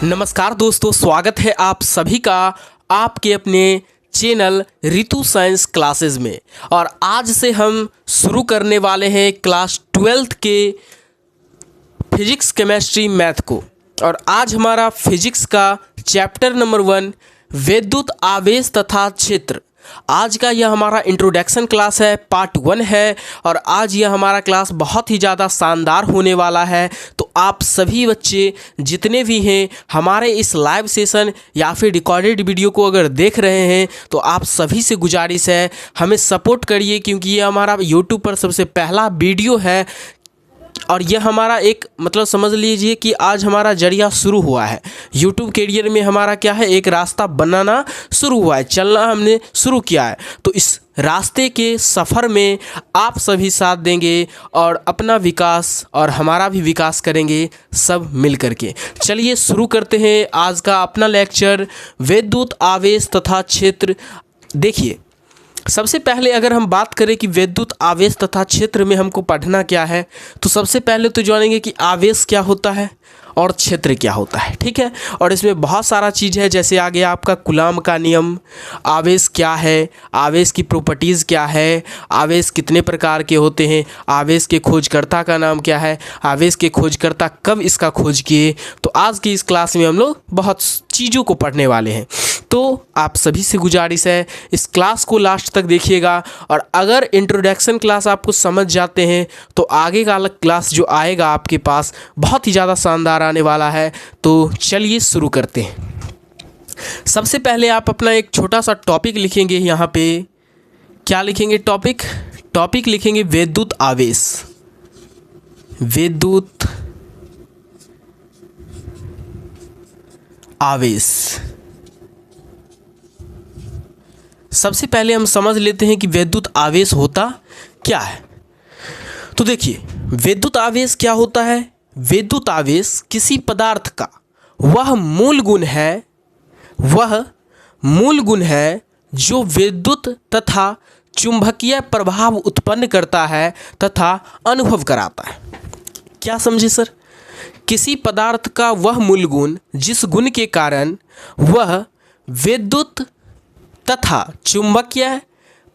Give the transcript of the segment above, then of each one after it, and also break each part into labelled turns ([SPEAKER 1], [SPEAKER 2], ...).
[SPEAKER 1] नमस्कार दोस्तों, स्वागत है आप सभी का आपके अपने चैनल रितु साइंस क्लासेस में। और आज से हम शुरू करने वाले हैं क्लास 12th के फिजिक्स केमिस्ट्री मैथ को। और आज हमारा फिजिक्स का चैप्टर नंबर 1 विद्युत आवेश तथा क्षेत्र। आज का यह हमारा इंट्रोडक्शन क्लास है, पार्ट 1 है। और आज यह हमारा क्लास बहुत ही ज़्यादा शानदार होने वाला है। तो आप सभी बच्चे जितने भी हैं हमारे इस लाइव सेशन या फिर रिकॉर्डेड वीडियो को अगर देख रहे हैं तो आप सभी से गुजारिश है हमें सपोर्ट करिए, क्योंकि ये हमारा यूट्यूब पर सबसे पहला वीडियो है। और यह हमारा एक मतलब समझ लीजिए कि आज हमारा जरिया शुरू हुआ है। यूट्यूब कैरियर में हमारा क्या है, एक रास्ता बनाना शुरू हुआ है, चलना हमने शुरू किया है। तो इस रास्ते के सफ़र में आप सभी साथ देंगे और अपना विकास और हमारा भी विकास करेंगे सब मिल करके। चलिए शुरू करते हैं आज का अपना लेक्चर, विद्युत आवेश तथा क्षेत्र। देखिए, सबसे पहले अगर हम बात करें कि विद्युत आवेश तथा क्षेत्र में हमको पढ़ना क्या है, तो सबसे पहले तो जानेंगे कि आवेश क्या होता है और क्षेत्र क्या होता है। ठीक है, और इसमें बहुत सारा चीज़ है, जैसे आ गया आपका कूलॉम का नियम, आवेश क्या है, आवेश की प्रॉपर्टीज़ क्या है, आवेश कितने प्रकार के होते हैं, आवेश के खोजकर्ता का नाम क्या है, आवेश के खोजकर्ता कब इसका खोज किए। तो आज की इस क्लास में हम लोग बहुत चीज़ों को पढ़ने वाले हैं। तो आप सभी से गुजारिश है इस क्लास को लास्ट तक देखिएगा। और अगर इंट्रोडक्शन क्लास आपको समझ जाते हैं तो आगे का अलग क्लास जो आएगा आपके पास बहुत ही ज़्यादा शानदार आने वाला है। तो चलिए शुरू करते हैं। सबसे पहले आप अपना एक छोटा सा टॉपिक लिखेंगे। यहाँ पे क्या लिखेंगे? टॉपिक लिखेंगे विद्युत आवेश। विद्युत आवेश। सबसे पहले हम समझ लेते हैं कि विद्युत आवेश होता क्या है। तो देखिए, विद्युत आवेश क्या होता है? विद्युत आवेश किसी पदार्थ का वह मूल गुण है जो विद्युत तथा चुंबकीय प्रभाव उत्पन्न करता है तथा अनुभव कराता है। क्या समझे सर? किसी पदार्थ का वह मूल गुण जिस गुण के कारण वह विद्युत तथा चुंबकीय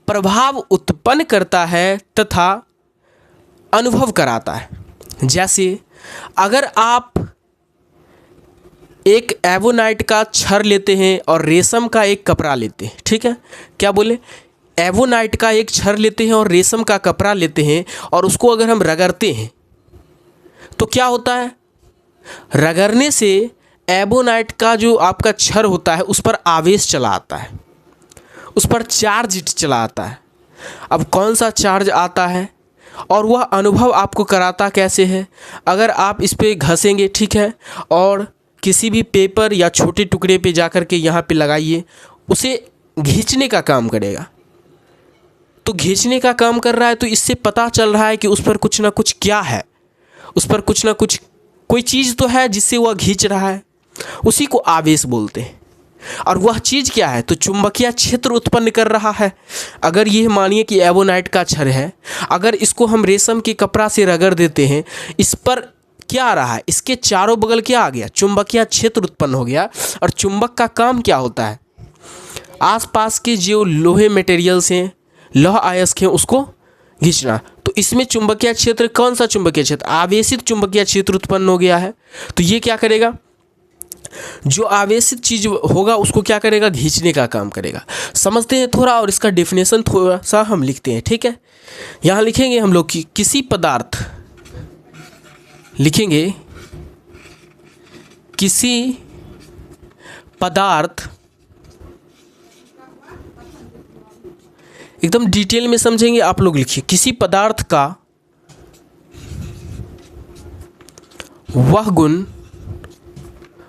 [SPEAKER 1] प्रभाव उत्पन्न करता है तथा अनुभव कराता है। जैसे अगर आप एक एवोनाइट का छड़ लेते हैं और रेशम का एक कपड़ा लेते हैं, ठीक है, क्या बोले, एवोनाइट का एक छड़ लेते हैं और रेशम का कपड़ा लेते हैं और उसको अगर हम रगड़ते हैं तो क्या होता है? रगड़ने से एवोनाइट का जो आपका छड़ होता है उस पर आवेश चला आता है, उस पर चार्ज चला आता है। अब कौन सा चार्ज आता है और वह अनुभव आपको कराता कैसे है? अगर आप इस पे घसेंगे, ठीक है, और किसी भी पेपर या छोटे टुकड़े पे जाकर के यहाँ पे लगाइए, उसे खींचने का काम करेगा। तो खींचने का काम कर रहा है तो इससे पता चल रहा है कि उस पर कुछ ना कुछ क्या है, उस पर कुछ ना कुछ कोई चीज़ तो है जिससे वह खींच रहा है। उसी को आवेश बोलते हैं। और वह चीज़ क्या है? तो चुंबकीय क्षेत्र उत्पन्न कर रहा है। अगर ये मानिए कि एवोनाइट का छड़ है, अगर इसको हम रेशम के कपड़ा से रगड़ देते हैं, इस पर क्या आ रहा है? इसके चारों बगल क्या आ गया? चुंबकीय क्षेत्र उत्पन्न हो गया। और चुंबक का काम क्या होता है? आसपास के जो लोहे मटेरियल्स हैं, लौह अयस्क हैं, उसको खींचना। तो इसमें चुंबकीय क्षेत्र, कौन सा चुंबकीय क्षेत्र? आवेशित चुंबकीय क्षेत्र उत्पन्न हो गया है। तो ये क्या करेगा? जो आवेशित चीज़ होगा उसको क्या करेगा? खींचने का काम करेगा। समझते हैं थोड़ा, और इसका डेफिनेशन थोड़ा सा हम लिखते हैं, ठीक है। यहाँ लिखेंगे हम लोग कि किसी पदार्थ, लिखेंगे किसी पदार्थ, एकदम डिटेल में समझेंगे आप लोग। लिखिए किसी पदार्थ का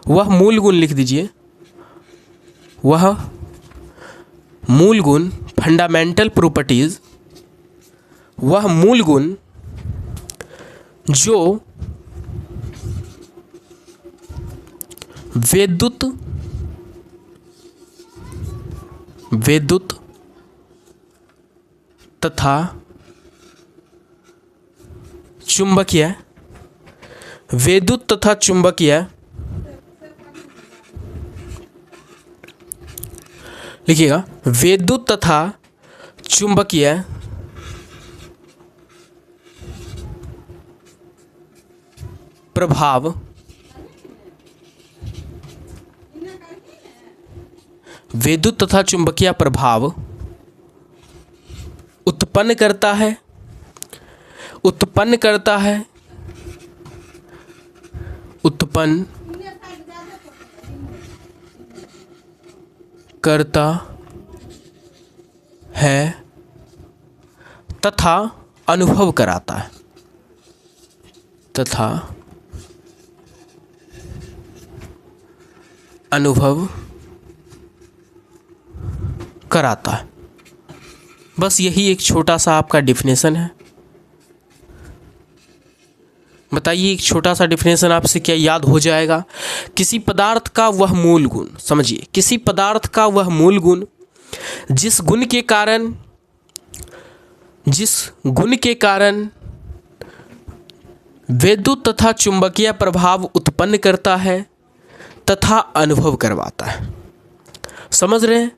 [SPEAKER 1] वह मूल गुण, लिख दीजिए, वह मूल गुण, फंडामेंटल प्रॉपर्टीज, वह मूल गुण जो विद्युत तथा चुंबकीय लिखिएगा, विद्युत तथा चुंबकीय प्रभाव विद्युत तथा चुंबकीय प्रभाव उत्पन्न करता है उत्पन्न करता है तथा अनुभव कराता है बस यही एक छोटा सा आपका डिफिनेशन है। बताइए, एक छोटा सा डिफिनेशन आपसे क्या याद हो जाएगा? किसी पदार्थ का वह मूल गुण, समझिए, किसी पदार्थ का वह मूल गुण जिस गुण के कारण विद्युत तथा चुंबकीय प्रभाव उत्पन्न करता है तथा अनुभव करवाता है। समझ रहे हैं?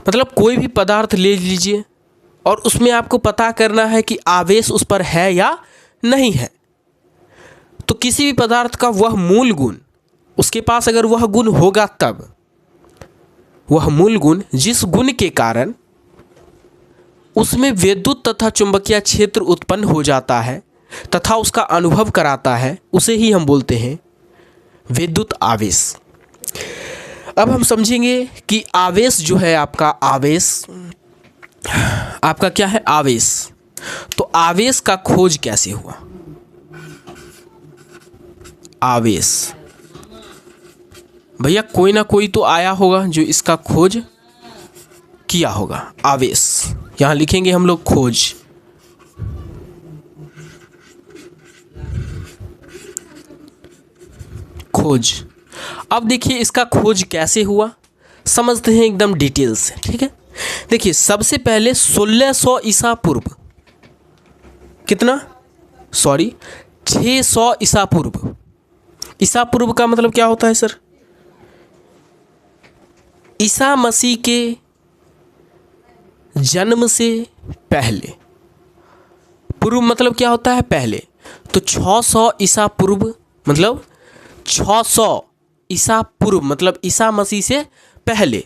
[SPEAKER 1] मतलब कोई भी पदार्थ ले लीजिए और उसमें आपको पता करना है कि आवेश उस पर है या नहीं है। तो किसी भी पदार्थ का वह मूल गुण, उसके पास अगर वह गुण होगा तब, वह मूल गुण जिस गुण के कारण उसमें विद्युत तथा चुंबकीय क्षेत्र उत्पन्न हो जाता है तथा उसका अनुभव कराता है, उसे ही हम बोलते हैं विद्युत आवेश। अब हम समझेंगे कि आवेश जो है आपका क्या है? आवेश। तो आवेश का खोज कैसे हुआ? आवेश, भैया कोई ना कोई तो आया होगा जो इसका खोज किया होगा। आवेश यहां लिखेंगे हम लोग, खोज। अब देखिए इसका खोज कैसे हुआ, समझते हैं एकदम डिटेल से, ठीक है। देखिए सबसे पहले 1600 ईसा पूर्व, 600 ईसा पूर्व। ईसा पूर्व का मतलब क्या होता है सर? ईसा मसीह के जन्म से पहले। पूर्व मतलब क्या होता है? पहले। तो 600 ईसा पूर्व मतलब 600 ईसा पूर्व मतलब ईसा मसीह से पहले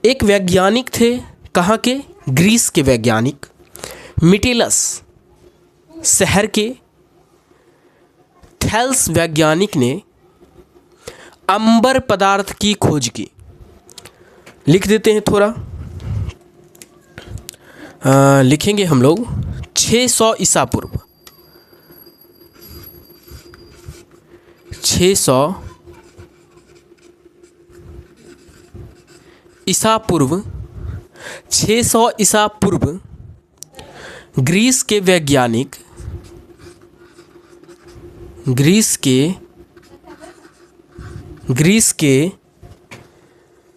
[SPEAKER 1] एक वैज्ञानिक थे। कहाँ के? ग्रीस के वैज्ञानिक, मिटिलस शहर के थेल्स वैज्ञानिक ने अंबर पदार्थ की खोज की। लिख देते हैं थोड़ा, लिखेंगे हम लोग 600 ईसा पूर्व, 600 ईसा पूर्व, 600 ईसा पूर्व ग्रीस के वैज्ञानिक, ग्रीस के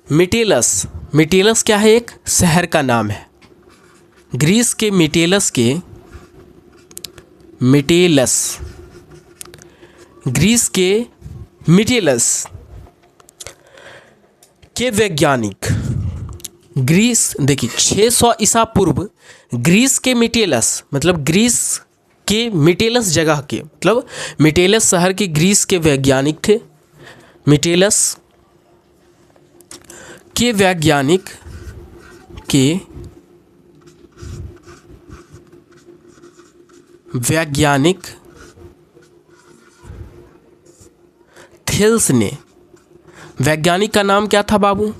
[SPEAKER 1] मिटिलस क्या है? एक शहर का नाम है। ग्रीस के मिटिलस के वैज्ञानिक, ग्रीस, देखिए 600 ईसा पूर्व ग्रीस के मिटिलस मतलब ग्रीस के मिटिलस जगह के मतलब मिटिलस शहर के ग्रीस के वैज्ञानिक थे। मिटिलस के वैज्ञानिक थेल्स ने, वैज्ञानिक का नाम क्या था बाबू?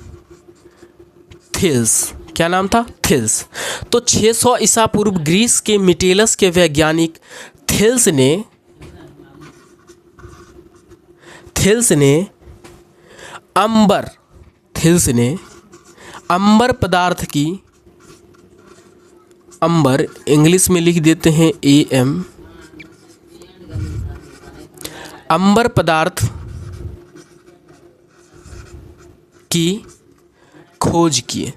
[SPEAKER 1] थेल्स। क्या नाम था? थेल्स। तो 600 ईसा पूर्व ग्रीस के मिटिलस के वैज्ञानिक थेल्स ने अंबर पदार्थ की, अंबर इंग्लिश में लिख देते हैं AM, अंबर पदार्थ की खोज किए।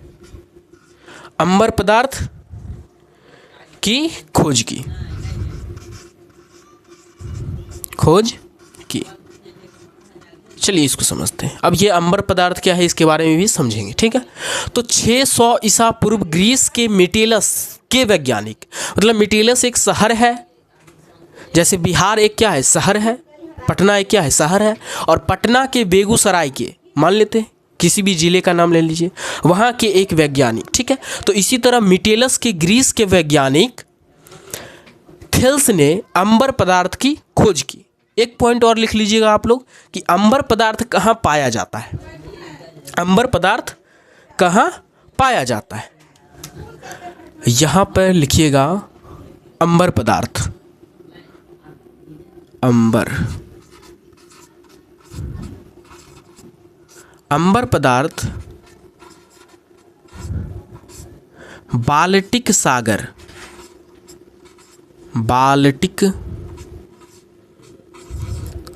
[SPEAKER 1] अंबर पदार्थ की खोज की। चलिए इसको समझते हैं। अब ये अंबर पदार्थ क्या है इसके बारे में भी समझेंगे, ठीक है। तो 600 ईसा पूर्व ग्रीस के मिटेलस के वैज्ञानिक, मतलब मिटेलस एक शहर है, जैसे बिहार एक क्या है शहर है, पटना एक क्या है शहर है, और पटना के बेगूसराय के, मान लेते हैं किसी भी जिले का नाम ले लीजिए, वहाँ के एक वैज्ञानिक, ठीक है। तो इसी तरह मिटेलस के ग्रीस के वैज्ञानिक थेल्स ने अंबर पदार्थ की खोज की। एक पॉइंट और लिख लीजिएगा आप लोग कि अंबर पदार्थ कहाँ पाया जाता है, अंबर पदार्थ कहाँ पाया जाता है, यहाँ पर लिखिएगा अंबर पदार्थ, अंबर अंबर पदार्थ बाल्टिक सागर, बाल्टिक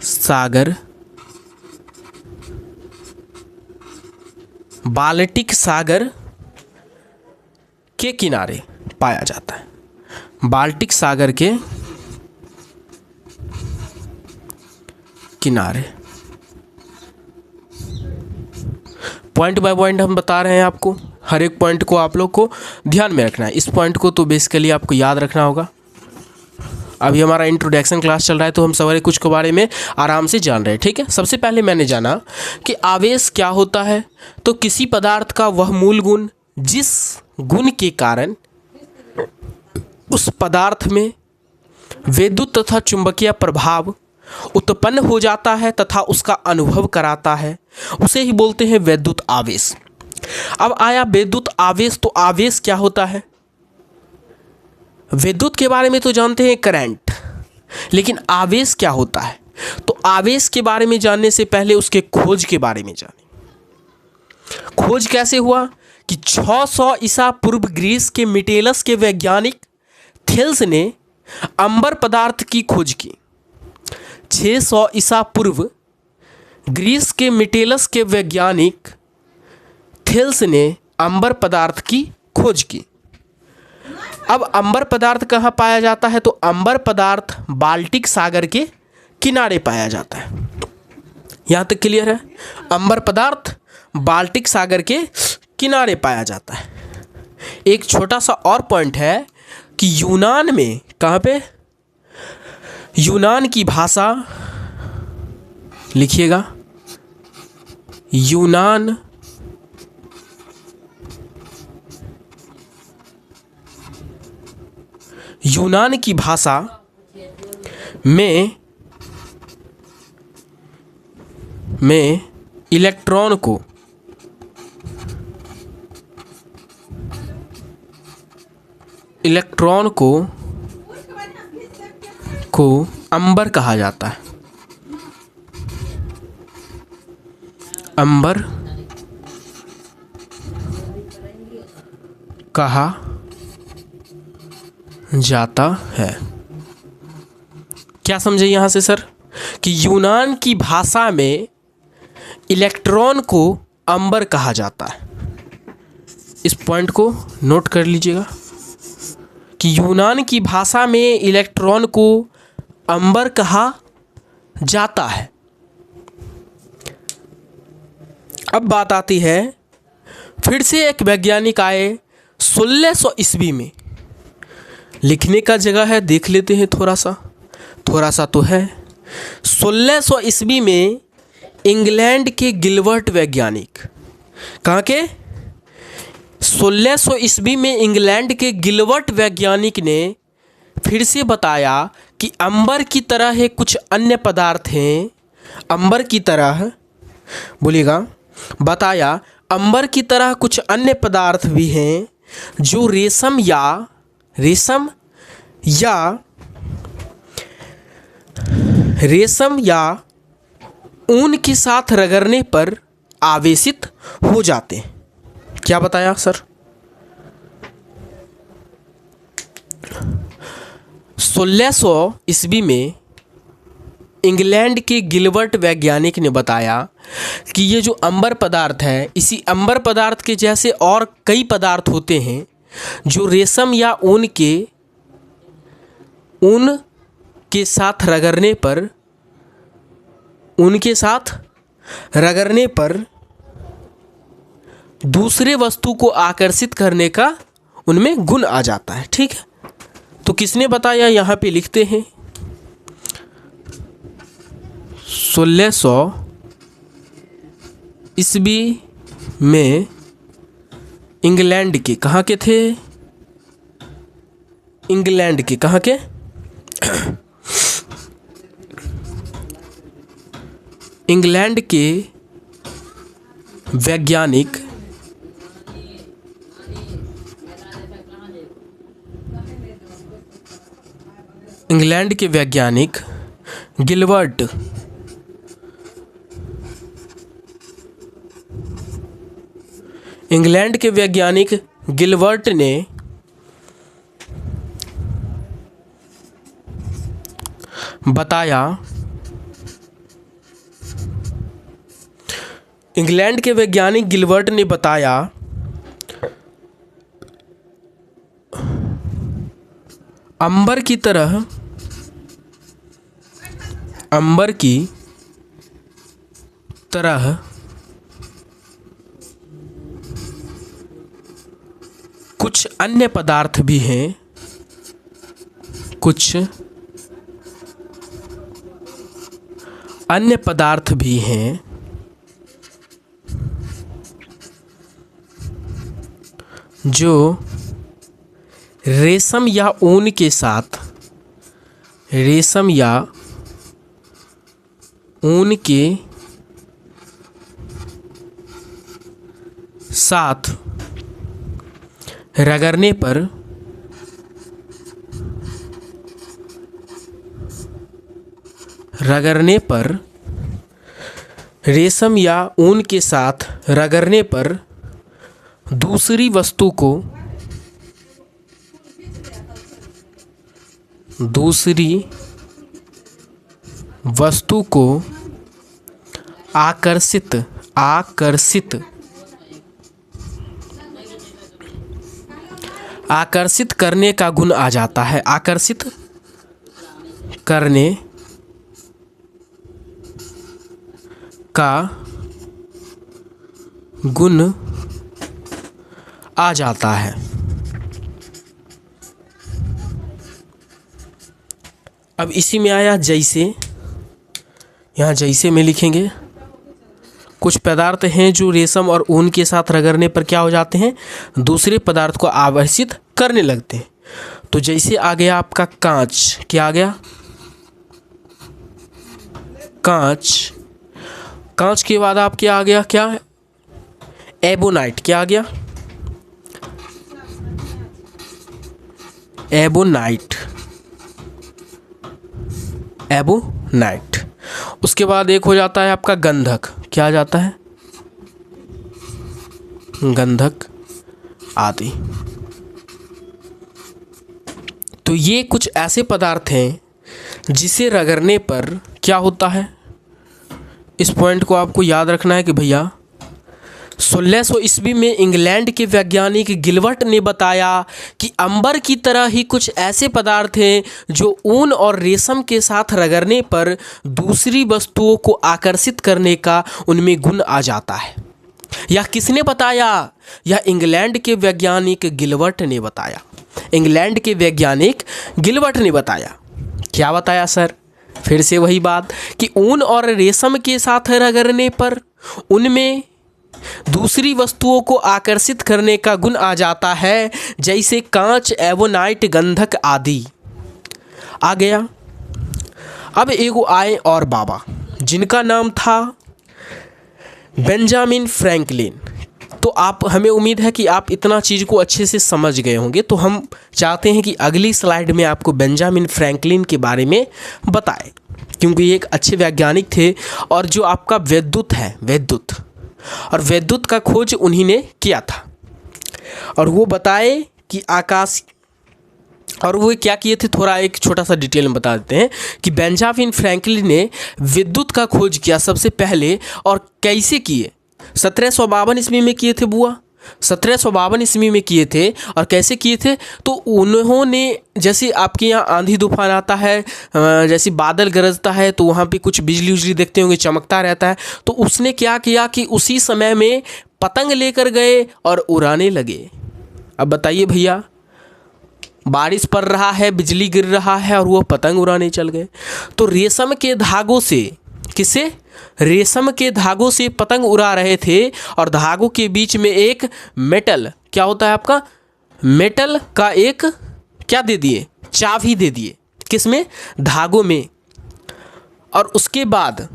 [SPEAKER 1] सागर, बाल्टिक सागर के किनारे पाया जाता है, बाल्टिक सागर के किनारे। पॉइंट बाय पॉइंट हम बता रहे हैं आपको, हर एक पॉइंट को आप लोग को ध्यान में रखना है। इस पॉइंट को तो बेसिकली आपको याद रखना होगा। अभी हमारा इंट्रोडक्शन क्लास चल रहा है तो हम सवारे कुछ के बारे में आराम से जान रहे हैं, ठीक है। सबसे पहले मैंने जाना कि आवेश क्या होता है। तो किसी पदार्थ का वह मूल गुण जिस गुण के कारण उस पदार्थ में विद्युत तथा चुंबकीय प्रभाव उत्पन्न हो जाता है तथा उसका अनुभव कराता है, उसे ही बोलते हैं विद्युत आवेश। अब आया विद्युत आवेश, तो आवेश क्या होता है। विद्युत के बारे में तो जानते हैं करंट, लेकिन आवेश क्या होता है। तो आवेश के बारे में जानने से पहले उसके खोज के बारे में जानें। खोज कैसे हुआ कि 600 ईसा पूर्व ग्रीस के मिटेलस के वैज्ञानिक थेल्स ने अंबर पदार्थ की खोज की। 600 ईसा पूर्व ग्रीस के मिटेलस के वैज्ञानिक थेल्स ने अंबर पदार्थ की खोज की। अब अंबर पदार्थ कहाँ पाया जाता है, तो अंबर पदार्थ बाल्टिक सागर के किनारे पाया जाता है। यहाँ तक क्लियर है। अंबर पदार्थ बाल्टिक सागर के किनारे पाया जाता है। एक छोटा सा और पॉइंट है कि यूनान में, कहाँ पे, यूनान की भाषा लिखिएगा, यूनान की भाषा में इलेक्ट्रॉन को अंबर कहा जाता है। अंबर कहा जाता है। क्या समझे यहाँ से सर कि यूनान की भाषा में इलेक्ट्रॉन को अंबर कहा जाता है। इस पॉइंट को नोट कर लीजिएगा कि यूनान की भाषा में इलेक्ट्रॉन को अंबर कहा जाता है। अब बात आती है, फिर से एक वैज्ञानिक आए 1600 ईस्वी में। लिखने का जगह है, देख लेते हैं, थोड़ा सा तो है। 1600 ईस्वी में इंग्लैंड के गिलबर्ट वैज्ञानिक, कहाँ के, 1600 ईस्वी में इंग्लैंड के गिलबर्ट वैज्ञानिक ने फिर से बताया कि अंबर की तरह है कुछ अन्य पदार्थ हैं। अंबर की तरह, बोलिएगा, बताया अंबर की तरह कुछ अन्य पदार्थ भी हैं जो रेशम या ऊन के साथ रगड़ने पर आवेशित हो जाते हैं। क्या बताया सर? 1600 ईस्वी में इंग्लैंड के गिलबर्ट वैज्ञानिक ने बताया कि ये जो अंबर पदार्थ है, इसी अंबर पदार्थ के जैसे और कई पदार्थ होते हैं जो रेशम या ऊन के साथ रगड़ने पर, ऊन के साथ रगड़ने पर दूसरे वस्तु को आकर्षित करने का उनमें गुण आ जाता है। ठीक है, तो किसने बताया, यहाँ पे लिखते हैं 1600 ईस्वी में इंग्लैंड के, कहाँ के थे, इंग्लैंड के, कहाँ के इंग्लैंड के वैज्ञानिक गिलबर्ट ने बताया, इंग्लैंड के वैज्ञानिक गिलबर्ट ने बताया अंबर की तरह कुछ अन्य पदार्थ भी हैं, जो रेशम या ऊन के साथ रगड़ने पर रेशम या ऊन के साथ रगड़ने पर दूसरी वस्तु को आकर्षित करने का गुण आ जाता है, आकर्षित करने का गुण आ जाता है। अब इसी में आया जैसे, यहाँ जैसे में लिखेंगे कुछ पदार्थ हैं जो रेशम और ऊन के साथ रगड़ने पर क्या हो जाते हैं, दूसरे पदार्थ को आकर्षित करने लगते हैं। तो जैसे आ गया आपका कांच, क्या आ गया, कांच के बाद आप क्या आ गया, क्या एबोनाइट, क्या आ गया एबोनाइट। उसके बाद एक हो जाता है आपका गंधक, क्या आ जाता है, गंधक आदि। तो ये कुछ ऐसे पदार्थ हैं जिसे रगड़ने पर क्या होता है, इस पॉइंट को आपको याद रखना है कि भैया 1600 ईस्वी में इंग्लैंड के वैज्ञानिक गिलबर्ट ने बताया कि अंबर की तरह ही कुछ ऐसे पदार्थ हैं जो ऊन और रेशम के साथ रगड़ने पर दूसरी वस्तुओं को आकर्षित करने का उनमें गुण आ जाता है। यह किसने बताया, यह इंग्लैंड के वैज्ञानिक गिलबर्ट ने बताया, इंग्लैंड के वैज्ञानिक गिलबर्ट ने बताया। क्या बताया सर, फिर से वही बात कि ऊन और रेशम के साथ रगड़ने पर उनमें दूसरी वस्तुओं को आकर्षित करने का गुण आ जाता है, जैसे कांच, एबोनाइट, गंधक आदि आ गया। अब एगो आए और बाबा जिनका नाम था बेंजामिन फ्रैंकलिन। तो आप, हमें उम्मीद है कि आप इतना चीज़ को अच्छे से समझ गए होंगे। तो हम चाहते हैं कि अगली स्लाइड में आपको बेंजामिन फ्रैंकलिन के बारे में बताएं, क्योंकि ये एक अच्छे वैज्ञानिक थे और जो आपका विद्युत का खोज उन्हीं ने किया था। और वो बताए कि आकाश, और वो क्या किए थे, थोड़ा एक छोटा सा डिटेल में बता देते हैं कि बेंजामिन फ्रैंकलिन ने विद्युत का खोज किया सबसे पहले। और कैसे किए, 1752 ईस्वी में किए थे बुआ। 1752 ईस्वी में किए थे। और कैसे किए थे, तो उन्होंने जैसे आपके यहाँ आंधी तूफान आता है, जैसे बादल गरजता है तो वहाँ पे कुछ बिजली उजली देखते होंगे, चमकता रहता है, तो उसने क्या किया कि उसी समय में पतंग लेकर गए और उड़ाने लगे। अब बताइए भैया, बारिश पड़ रहा है, बिजली गिर रहा है और वो पतंग उड़ाने चल गए। तो रेशम के धागों से, किसे, रेशम के धागों से पतंग उड़ा रहे थे और धागों के बीच में एक मेटल, क्या होता है आपका, मेटल का एक क्या दे दिए, चाबी दे दिए, किसमें, धागों में। और उसके बाद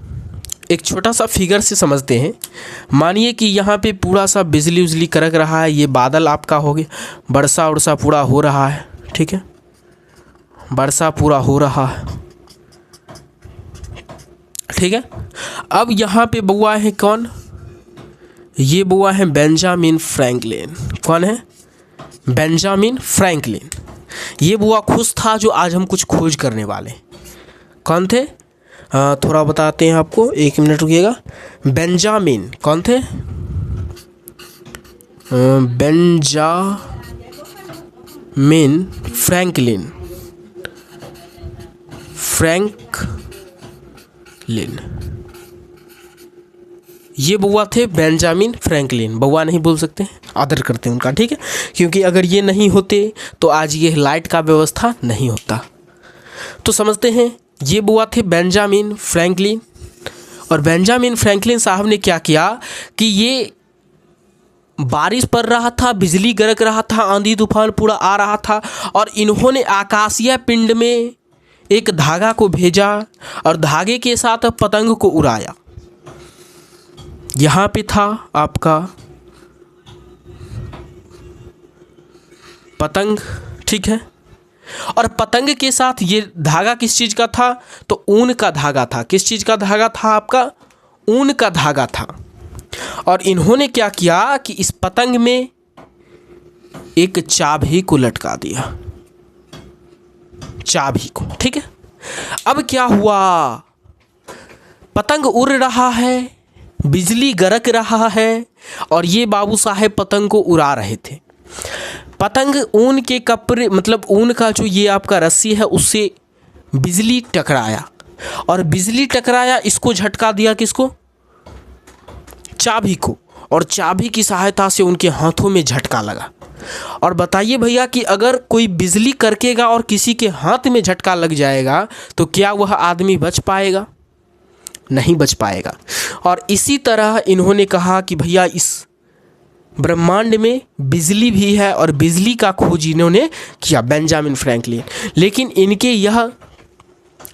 [SPEAKER 1] एक छोटा सा फिगर से समझते हैं। मानिए कि यहाँ पे पूरा सा बिजली उजली कड़क रहा है, ये बादल आपका हो गया, वर्षा उर्षा पूरा हो रहा है, ठीक है, वर्षा पूरा हो रहा है, ठीक है। अब यहाँ पे बुआ है कौन, ये बुआ है बेंजामिन फ्रैंकलिन। कौन है, बेंजामिन फ्रैंकलिन। ये बुआ खुश था जो आज हम कुछ खोज करने वाले। कौन थे, थोड़ा बताते हैं आपको, 1 मिनट रुकिएगा। बेंजामिन कौन थे, बेंजामिन फ्रैंकलिन, फ्रैंकलिन, ये बुआ थे बेंजामिन फ्रैंकलिन। बुआ नहीं बोल सकते, आदर करते हैं उनका, ठीक है, क्योंकि अगर ये नहीं होते तो आज ये लाइट का व्यवस्था नहीं होता। तो समझते हैं, ये बुआ थे बेंजामिन फ्रैंकलिन। और बेंजामिन फ्रैंकलिन साहब ने क्या किया कि ये बारिश पड़ रहा था, बिजली गरज रहा था, आंधी तूफान पूरा आ रहा था, और इन्होंने आकाशीय पिंड में एक धागा को भेजा और धागे के साथ पतंग को उड़ाया। यहाँ पे था आपका पतंग, ठीक है, और पतंग के साथ ये धागा किस चीज़ का था, तो ऊन का धागा था। किस चीज़ का धागा था आपका, ऊन का धागा था। और इन्होंने क्या किया कि इस पतंग में एक चाबी को लटका दिया, चाबी को, ठीक है। अब क्या हुआ, पतंग उड़ रहा है, बिजली गरज रहा है, और ये बाबू साहेब पतंग को उड़ा रहे थे। पतंग ऊन के कपड़े, मतलब ऊन का जो ये आपका रस्सी है, उससे बिजली टकराया, और बिजली टकराया, इसको झटका दिया, किसको, चाबी को, और चाबी की सहायता से उनके हाथों में झटका लगा। और बताइए भैया कि अगर कोई बिजली करकेगा और किसी के हाथ में झटका लग जाएगा तो क्या वह आदमी बच पाएगा, नहीं बच पाएगा। और इसी तरह इन्होंने कहा कि भैया इस ब्रह्मांड में बिजली भी है, और बिजली का खोज इन्होंने किया, बेंजामिन फ्रैंकलिन। लेकिन इनके यह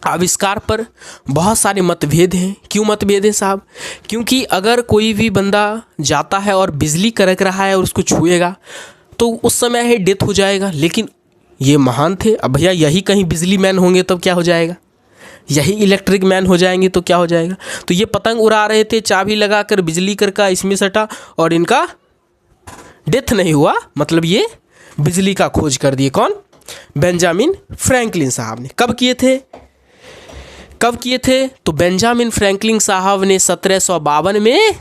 [SPEAKER 1] आविष्कार पर बहुत सारे मतभेद हैं। क्यों मतभेद है साहब, क्योंकि अगर कोई भी बंदा जाता है और बिजली कड़क रहा है और उसको छुएगा तो उस समय ही डेथ हो जाएगा। लेकिन ये महान थे। अब भैया यही कहीं बिजली मैन होंगे तब क्या हो जाएगा, यही इलेक्ट्रिक मैन हो जाएंगे तो क्या हो जाएगा। तो ये पतंग उड़ा रहे थे, चाबी लगाकर बिजली का इसमें सटा और इनका डेथ नहीं हुआ, मतलब ये बिजली का खोज कर दिए। कौन, बेंजामिन फ्रैंकलिन साहब ने। कब किए थे, कब किए थे, तो बेंजामिन फ्रैंकलिन साहब ने 1752 में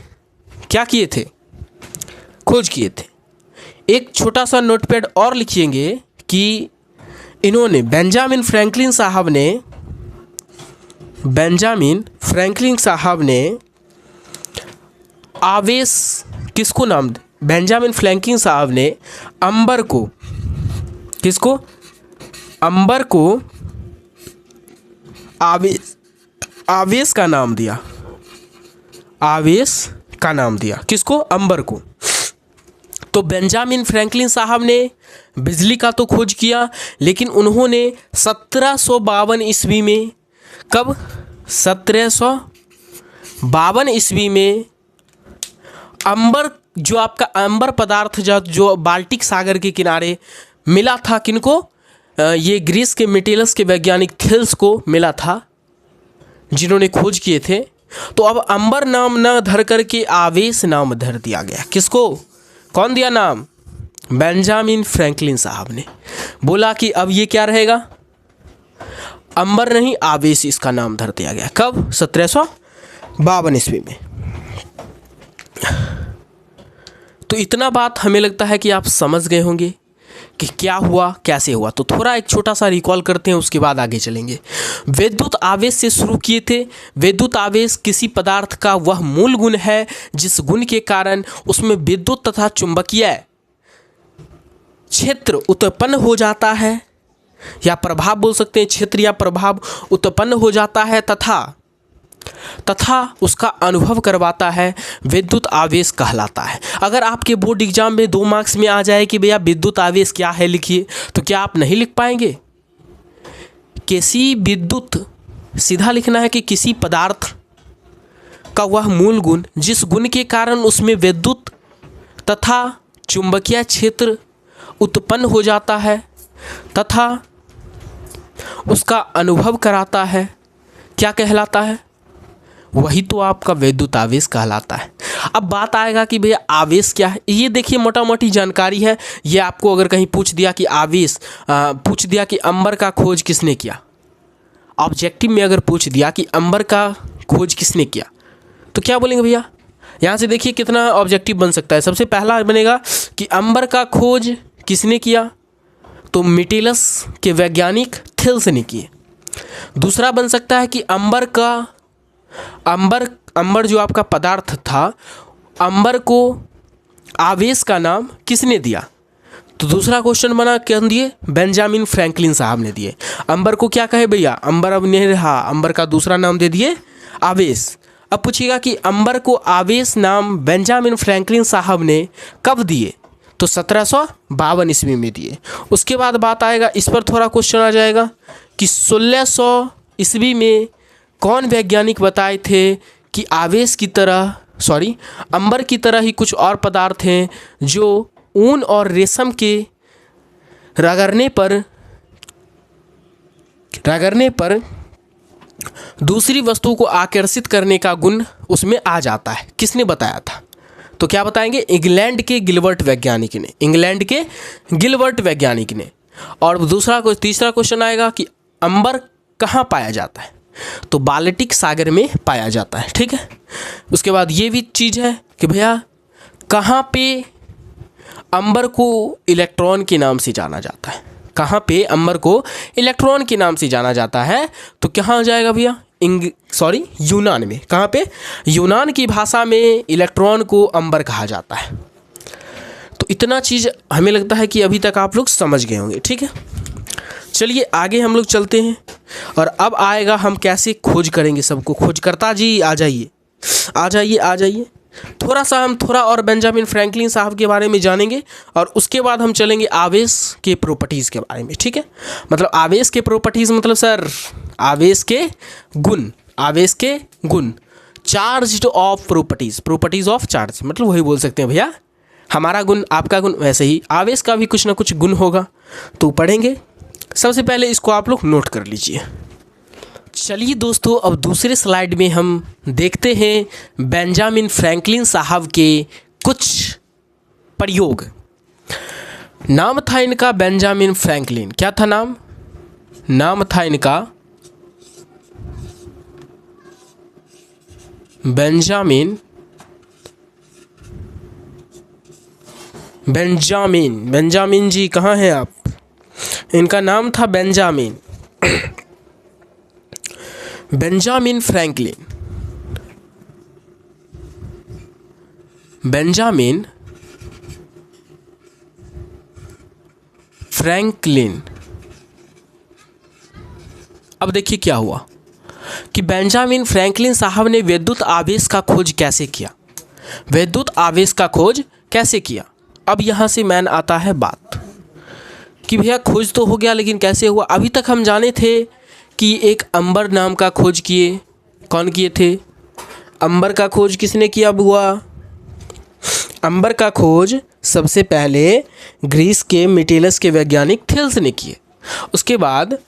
[SPEAKER 1] क्या किए थे, खोज किए थे। एक छोटा सा नोटपैड और लिखिएंगे कि इन्होंने बेंजामिन फ्रैंकलिन साहब ने आवेश किसको नाम, बेंजामिन फ्रैंकलिन साहब ने अंबर को, किसको, अंबर को आवेश का नाम दिया, आवेश का नाम दिया, किसको, अंबर को। तो बेंजामिन फ्रैंकलिन साहब ने बिजली का तो खोज किया, लेकिन उन्होंने 1752 ईस्वी में, कब, 1752 ईस्वी में अंबर, जो आपका अंबर पदार्थ जो बाल्टिक सागर के किनारे मिला था, किनको, ये ग्रीस के मिटेलस के वैज्ञानिक थेल्स को मिला था, जिन्होंने खोज किए थे। तो अब अंबर नाम न धर करके आवेश नाम धर दिया गया। किसको, कौन दिया नाम, बेंजामिन फ्रैंकलिन साहब ने। बोला कि अब ये क्या रहेगा, अंबर नहीं आवेश, इसका नाम धर दिया गया। कब, 1752 ईस्वी में। तो इतना बात हमें लगता है कि आप समझ गए होंगे कि क्या हुआ, कैसे हुआ। तो थोड़ा एक छोटा सा रिकॉल करते हैं, उसके बाद आगे चलेंगे। विद्युत आवेश से शुरू किए थे। विद्युत आवेश किसी पदार्थ का वह मूल गुण है जिस गुण के कारण उसमें विद्युत तथा चुंबकीय क्षेत्र उत्पन्न हो जाता है, या प्रभाव बोल सकते हैं, क्षेत्र या प्रभाव उत्पन्न हो जाता है तथा उसका अनुभव करवाता है, विद्युत आवेश कहलाता है। अगर आपके बोर्ड एग्जाम में 2 मार्क्स में आ जाए कि भैया विद्युत आवेश क्या है लिखिए, तो क्या आप नहीं लिख पाएंगे? किसी विद्युत, सीधा लिखना है कि किसी पदार्थ का वह मूल गुण जिस गुण के कारण उसमें विद्युत तथा चुंबकीय क्षेत्र उत्पन्न हो जाता है तथा उसका अनुभव कराता है, क्या कहलाता है? वही तो आपका विद्युत आवेश कहलाता है। अब बात आएगा कि भैया आवेश क्या है। ये देखिए मोटा मोटी जानकारी है। ये आपको अगर कहीं पूछ दिया कि आवेश, पूछ दिया कि अंबर का खोज किसने किया, ऑब्जेक्टिव में अगर पूछ दिया कि अंबर का खोज किसने किया, तो क्या बोलेंगे भैया? यहाँ से देखिए कितना ऑब्जेक्टिव बन सकता है। सबसे पहला बनेगा कि अंबर का खोज किसने किया, तो मिटिलस के वैज्ञानिक थेल्स ने किए। दूसरा बन सकता है कि अंबर जो आपका पदार्थ था, अंबर को आवेश का नाम किसने दिया? तो दूसरा क्वेश्चन बना, क्या दिए? बेंजामिन फ्रैंकलिन साहब ने दिए। अंबर को क्या कहे भैया? अंबर अब नहीं रहा, अंबर का दूसरा नाम दे दिए आवेश। अब पूछिएगा कि अंबर को आवेश नाम बेंजामिन फ्रैंकलिन साहब ने कब दिए? तो 1752 ईस्वी में दिए। उसके बाद बात आएगा, इस पर थोड़ा क्वेश्चन आ जाएगा कि 1600 ईस्वी में कौन वैज्ञानिक बताए थे कि आवेश की तरह, अंबर की तरह ही कुछ और पदार्थ हैं जो ऊन और रेशम के रगड़ने पर दूसरी वस्तु को आकर्षित करने का गुण उसमें आ जाता है। किसने बताया था? तो क्या बताएंगे? इंग्लैंड के गिलबर्ट वैज्ञानिक ने। और तीसरा क्वेश्चन आएगा कि अंबर कहाँ पाया जाता है? तो बाल्टिक सागर में पाया जाता है। ठीक है। उसके बाद ये भी चीज़ है कि भैया कहाँ पे अंबर को इलेक्ट्रॉन के नाम से जाना जाता है? कहाँ पे अंबर को इलेक्ट्रॉन के नाम से जाना जाता है? तो कहाँ जाएगा भैया? यूनान में। कहाँ पे? यूनान की भाषा में इलेक्ट्रॉन को अंबर कहा जाता है। तो इतना चीज़ हमें लगता है कि अभी तक आप लोग समझ गए होंगे। ठीक है, चलिए आगे हम लोग चलते हैं। और अब आएगा हम कैसे खोज करेंगे सबको। खोजकर्ता जी आ जाइए। थोड़ा और बेंजामिन फ्रैंकलिन साहब के बारे में जानेंगे और उसके बाद हम चलेंगे आवेश के प्रॉपर्टीज़ के बारे में। ठीक है, मतलब आवेश के प्रॉपर्टीज़ मतलब सर आवेश के गुण charge of properties of charge, मतलब वही बोल सकते हैं भैया हमारा गुण आपका गुण, वैसे ही आवेश का भी कुछ ना कुछ गुण होगा। तो पढ़ेंगे। सबसे पहले इसको आप लोग नोट कर लीजिए। चलिए दोस्तों, अब दूसरे स्लाइड में हम देखते हैं बेंजामिन फ्रैंकलिन साहब के कुछ प्रयोग। नाम था इनका बेंजामिन फ्रैंकलिन। क्या था नाम? नाम था इनका बेंजामिन जी कहाँ हैं आप? इनका नाम था बेंजामिन फ्रैंकलिन। अब देखिए क्या हुआ कि बेंजामिन फ्रैंकलिन साहब ने विद्युत आवेश का खोज कैसे किया। अब यहाँ से मैन आता है बात कि भैया खोज तो हो गया, लेकिन कैसे हुआ? अभी तक हम जाने थे कि एक अंबर नाम का खोज किए। कौन किए थे? अंबर का खोज किसने किया? अब हुआ अंबर का खोज सबसे पहले ग्रीस के मिटिलस के वैज्ञानिक थेल्स ने किए। उसके बाद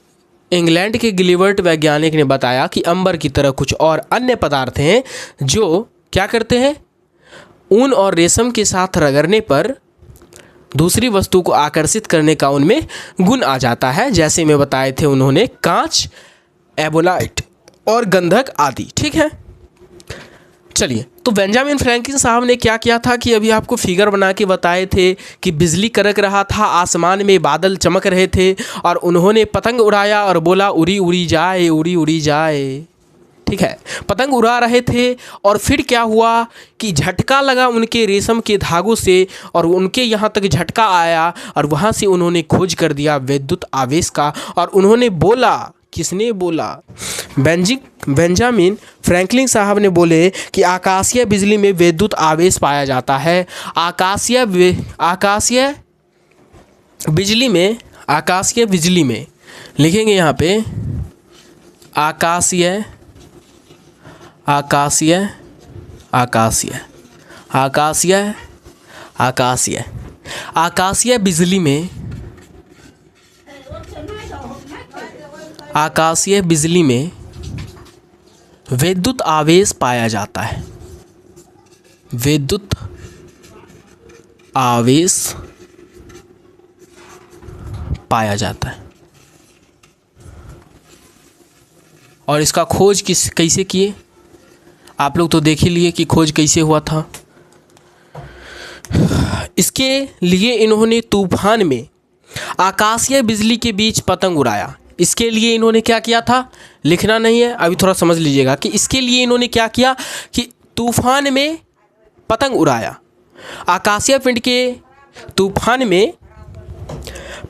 [SPEAKER 1] इंग्लैंड के गिलबर्ट वैज्ञानिक ने बताया कि अंबर की तरह कुछ और अन्य पदार्थ हैं जो क्या करते हैं, ऊन और रेशम के साथ रगड़ने पर दूसरी वस्तु को आकर्षित करने का उनमें गुण आ जाता है। जैसे में बताए थे उन्होंने कांच, एबोलाइट और गंधक आदि। ठीक है, चलिए, तो बेंजामिन फ्रैंकलिन साहब ने क्या किया था कि अभी आपको फिगर बना के बताए थे कि बिजली कड़क रहा था, आसमान में बादल चमक रहे थे और उन्होंने पतंग उड़ाया और बोला उड़ी उड़ी जाए, उड़ी उड़ी जाए। ठीक है, पतंग उड़ा रहे थे और फिर क्या हुआ कि झटका लगा उनके रेशम के धागों से और उनके यहाँ तक झटका आया और वहाँ से उन्होंने खोज कर दिया विद्युत आवेश का। और उन्होंने बोला, किसने बोला? बेंजामिन फ्रैंकलिन साहब ने बोले कि आकाशीय बिजली में विद्युत आवेश पाया जाता है। आकाशीय बिजली में लिखेंगे यहाँ पे आकाशीय बिजली में विद्युत आवेश पाया जाता है। विद्युत आवेश पाया जाता है। और इसका खोज कैसे किए? आप लोग तो देख ही लिए कि खोज कैसे हुआ था। इसके लिए इन्होंने तूफान में आकाशीय बिजली के बीच पतंग उड़ाया। इसके लिए इन्होंने क्या किया था? लिखना नहीं है, अभी थोड़ा समझ लीजिएगा कि इसके लिए इन्होंने क्या किया कि तूफान में पतंग उड़ाया। आकाशीय पिंड के तूफान में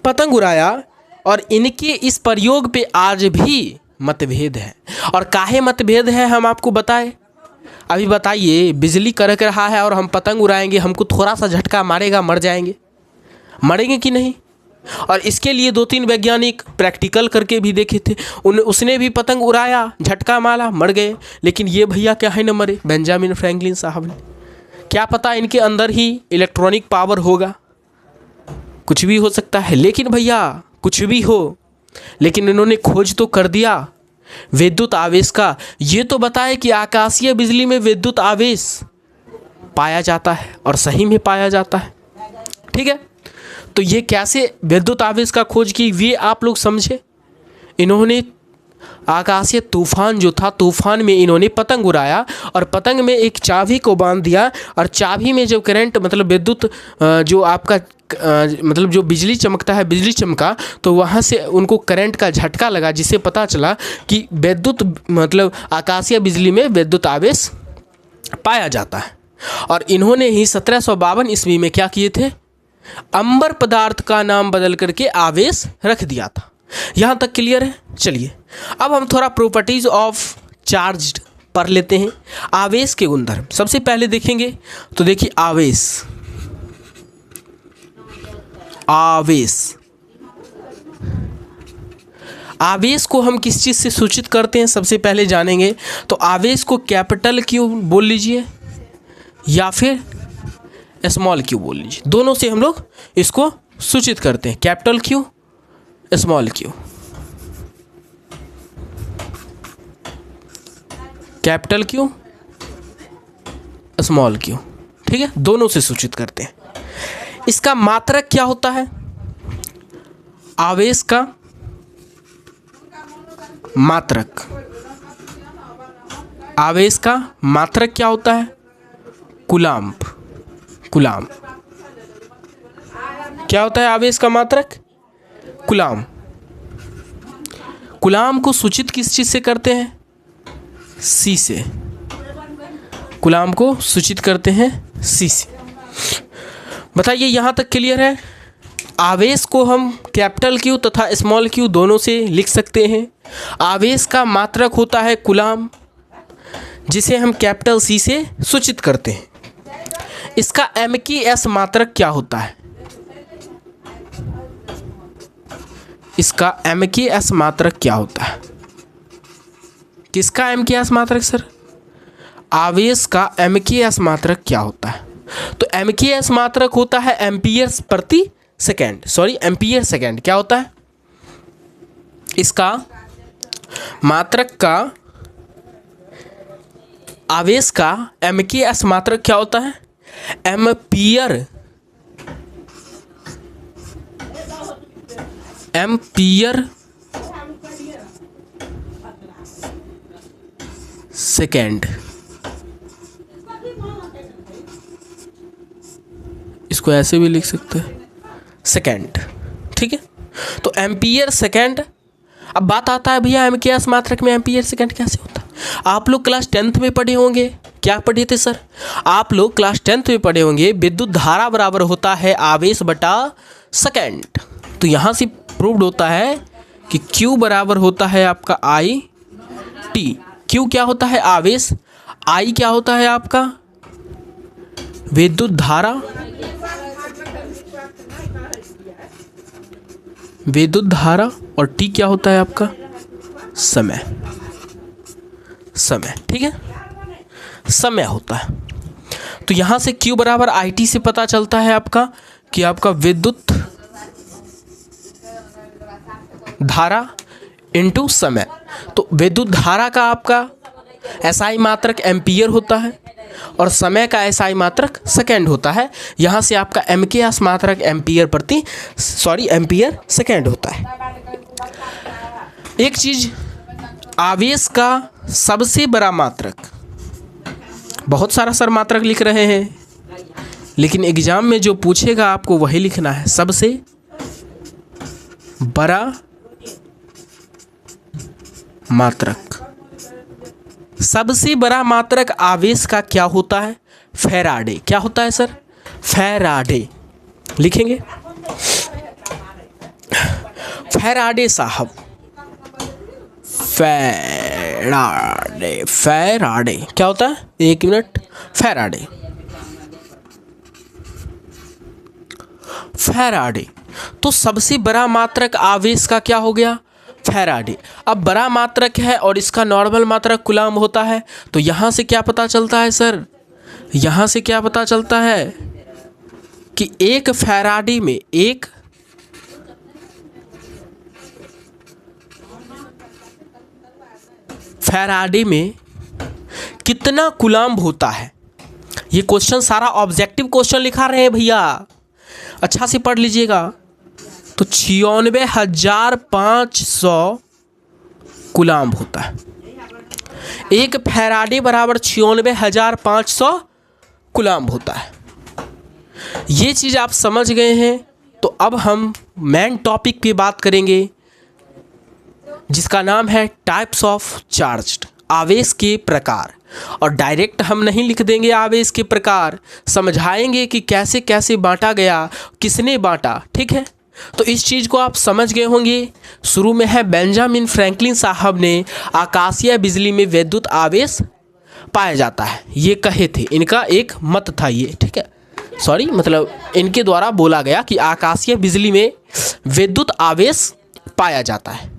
[SPEAKER 1] पतंग उड़ाया और इनके इस प्रयोग पे आज भी मतभेद है। और काहे मतभेद है हम आपको बताएं? अभी बताइए, बिजली कड़क रहा है और हम पतंग उड़ाएंगे, हमको थोड़ा सा झटका मारेगा, मर जाएंगे, मरेंगे कि नहीं? और इसके लिए 2-3 वैज्ञानिक प्रैक्टिकल करके भी देखे थे। उसने भी पतंग उड़ाया, झटका मारा, मर गए। लेकिन ये भैया क्या है न मरे, बेंजामिन फ्रैंकलिन साहब ने। क्या पता इनके अंदर ही इलेक्ट्रॉनिक पावर होगा, कुछ भी हो सकता है। लेकिन भैया कुछ भी हो, लेकिन इन्होंने खोज तो कर दिया विद्युत आवेश का। ये तो बताए कि आकाशीय बिजली में विद्युत आवेश पाया जाता है और सही में पाया जाता है। ठीक है, तो ये कैसे विद्युत आवेश का खोज की ये आप लोग समझे। इन्होंने आकाशीय तूफान जो था, तूफान में इन्होंने पतंग उड़ाया और पतंग में एक चाबी को बांध दिया और चाबी में जब करंट मतलब विद्युत जो आपका मतलब जो बिजली चमकता है, बिजली चमका तो वहाँ से उनको करंट का झटका लगा, जिससे पता चला कि विद्युत मतलब आकाशीय बिजली में विद्युत आवेश पाया जाता है। और इन्होंने ही 1752 ईस्वी में क्या किए थे? अंबर पदार्थ का नाम बदल करके आवेश रख दिया था। यहाँ तक क्लियर है? चलिए अब हम थोड़ा प्रॉपर्टीज ऑफ चार्ज पढ़ लेते हैं। आवेश के गुणधर्म सबसे पहले देखेंगे। तो देखिए आवेश को हम किस चीज़ से सूचित करते हैं सबसे पहले जानेंगे। तो आवेश को कैपिटल क्यू बोल लीजिए या फिर स्मॉल क्यू बोल लीजिए, दोनों से हम लोग इसको सूचित करते हैं। Capital Q, small Q. Capital Q, small Q, ठीक है, दोनों से सूचित करते हैं। इसका मात्रक क्या होता है? आवेश का मात्रक, आवेश का मात्रक क्या होता है? कूलाम्ब। कूलाम्ब क्या होता है? आवेश का मात्रक कूलाम्ब। कूलाम्ब को सूचित किस चीज से करते हैं? सी से। कूलाम्ब को सूचित करते हैं सी से। बताइए यहाँ तक क्लियर है? आवेश को हम कैपिटल क्यू तथा स्मॉल क्यू दोनों से लिख सकते हैं। आवेश का मात्रक होता है कूलाम्ब, जिसे हम कैपिटल सी से सूचित करते हैं। इसका एम की एस मात्रक क्या होता है? इसका एम की एस मात्रक क्या होता है? किसका एम की एस मात्रक सर? आवेश का एम की एस मात्रक क्या होता है? तो एम की एस मात्रक होता है एम्पियर प्रति सेकेंड, सॉरी एम्पियर सेकेंड। क्या होता है? इसका मात्रक का, आवेश का एम की एस मात्रक क्या होता है? Ampere, ampere second. इसको ऐसे भी लिख सकते हैं, सेकेंड। ठीक है, तो एम्पियर सेकेंड। अब बात आता है भैया एमकेएस मात्रक में एम्पियर सेकेंड कैसे होता है। आप लोग क्लास 10th में पढ़े होंगे। क्या पढ़े थे सर? आप लोग क्लास 10th में पढ़े होंगे विद्युत धारा बराबर होता है आवेश बटा सेकेंड। तो यहाँ से प्रूव्ड होता है कि Q बराबर होता है आपका आई टी। Q क्या होता है? आवेश। I क्या होता है आपका? विद्युत धारा। विद्युत धारा और T क्या होता है आपका? समय। समय, ठीक है, समय होता है। तो यहां से Q बराबर IT से पता चलता है आपका कि आपका विद्युत धारा इनटू समय। तो विद्युत धारा का आपका SI मात्रक एम्पियर होता है और समय का SI मात्रक सेकेंड होता है। यहाँ से आपका MKS मात्रक एम्पियर सेकेंड होता है। एक चीज, आवेश का सबसे बड़ा मात्रक, बहुत सारा सर मात्रक लिख रहे हैं, लेकिन एग्जाम में जो पूछेगा आपको वही लिखना है, सबसे बड़ा मात्रक। सबसे बड़ा मात्रक आवेश का क्या होता है? फैराडे। क्या होता है सर? फैराडे। लिखेंगे फैराडे साहब, फैराडे। फैराडे क्या होता है? एक मिनट, फैराडे। फैराडे। तो सबसे बड़ा मात्रक आवेश का क्या हो गया? फैराडे। अब बड़ा मात्रक है और इसका नॉर्मल मात्रक कूलम्ब होता है। तो यहां से क्या पता चलता है सर? यहां से क्या पता चलता है कि एक फैराडे में कितना कूलम्ब होता है। ये क्वेश्चन सारा ऑब्जेक्टिव क्वेश्चन लिखा रहे हैं भैया, अच्छा से पढ़ लीजिएगा। तो 96,500 कूलम्ब होता है। एक फैराडे बराबर 96,500 कूलम्ब होता है। ये चीज़ आप समझ गए हैं। तो अब हम मेन टॉपिक पे बात करेंगे, जिसका नाम है टाइप्स ऑफ चार्ज्ड, आवेश के प्रकार। और डायरेक्ट हम नहीं लिख देंगे आवेश के प्रकार, समझाएंगे कि कैसे कैसे बांटा गया, किसने बांटा। ठीक है, तो इस चीज़ को आप समझ गए होंगे। शुरू में है बेंजामिन फ्रैंकलिन साहब ने आकाशीय बिजली में विद्युत आवेश पाया जाता है, ये कहे थे, इनका एक मत था ये। ठीक है, सॉरी, मतलब इनके द्वारा बोला गया कि आकाशीय बिजली में विद्युत आवेश पाया जाता है।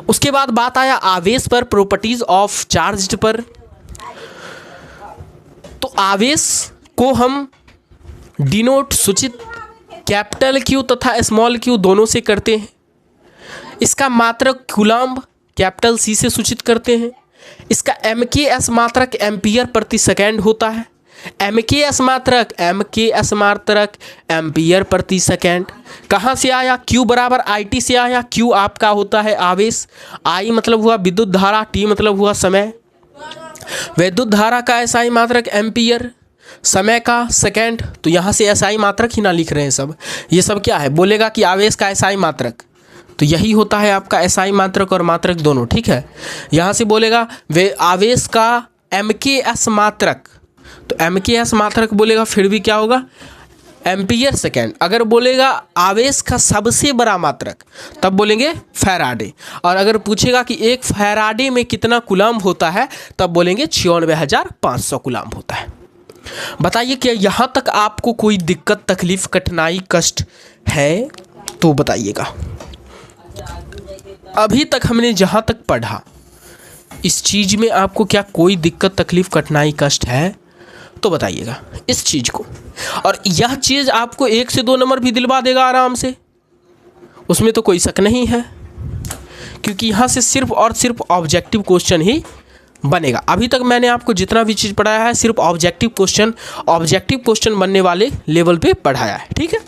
[SPEAKER 1] उसके बाद बात आया आवेश पर, प्रॉपर्टीज ऑफ चार्ज्ड पर। तो आवेश को हम डिनोट, सूचित कैपिटल Q तथा स्मॉल q दोनों से करते हैं। इसका मात्रक कूलम्ब कैपिटल C से सूचित करते हैं। इसका MKS मात्रक एम्पियर प्रति सेकेंड होता है। MKS मात्रक एम्पियर प्रति सेकेंड कहाँ से आया? Q बराबर IT से आया। Q आपका होता है आवेश, I मतलब हुआ विद्युत धारा, T मतलब हुआ समय। विद्युत धारा का SI मात्रक एम्पियर, समय का सेकेंड। तो यहाँ से SI मात्रक ही ना लिख रहे हैं सब, ये सब क्या है? बोलेगा कि आवेश का SI मात्रक, तो यही होता है आपका SI मात्रक और मात्रक दोनों। ठीक है, यहाँ से बोलेगा वे आवेश का MKS मात्रक, तो MKS मात्रक बोलेगा फिर भी क्या होगा? Ampere second. अगर बोलेगा आवेश का सबसे बड़ा मात्रक, तब बोलेंगे फैराडे। और अगर पूछेगा कि एक फैराडे में कितना कूलम्ब होता है, तब बोलेंगे 96,500 कूलम्ब होता है। बताइए क्या यहाँ तक आपको कोई दिक्कत, तकलीफ, कठिनाई, कष्ट है तो बताइएगा। अभी तक हमने जहाँ तक पढ़ा, इस चीज़ में आपको क्या कोई दिक्कत, तकलीफ, कठिनाई, कष्ट है तो बताइएगा इस चीज़ को। और यह चीज़ आपको 1 से 2 नंबर भी दिलवा देगा आराम से, उसमें तो कोई शक नहीं है, क्योंकि यहाँ से सिर्फ और सिर्फ ऑब्जेक्टिव क्वेश्चन ही बनेगा। अभी तक मैंने आपको जितना भी चीज़ पढ़ाया है सिर्फ ऑब्जेक्टिव क्वेश्चन बनने वाले लेवल पे पढ़ाया है। ठीक है,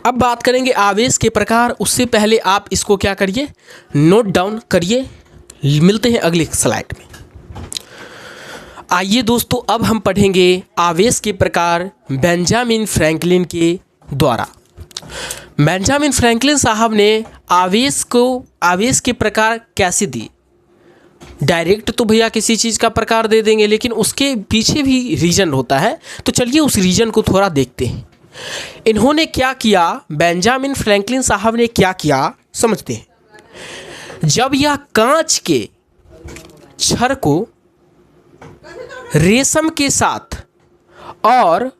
[SPEAKER 1] अब बात करेंगे आवेश के प्रकार। उससे पहले आप इसको क्या करिए, नोट डाउन करिए। मिलते हैं अगले स्लाइड में। आइए दोस्तों, अब हम पढ़ेंगे आवेश के प्रकार बेंजामिन फ्रैंकलिन के द्वारा। बेंजामिन फ्रैंकलिन साहब ने आवेश के प्रकार कैसे दिए। डायरेक्ट तो भैया किसी चीज़ का प्रकार दे देंगे, लेकिन उसके पीछे भी रीज़न होता है। तो चलिए उस रीज़न को थोड़ा देखते हैं। इन्होंने क्या किया, बेंजामिन फ्रैंकलिन साहब ने क्या किया समझते हैं। जब यह कांच के छड़ को रेशम के साथ और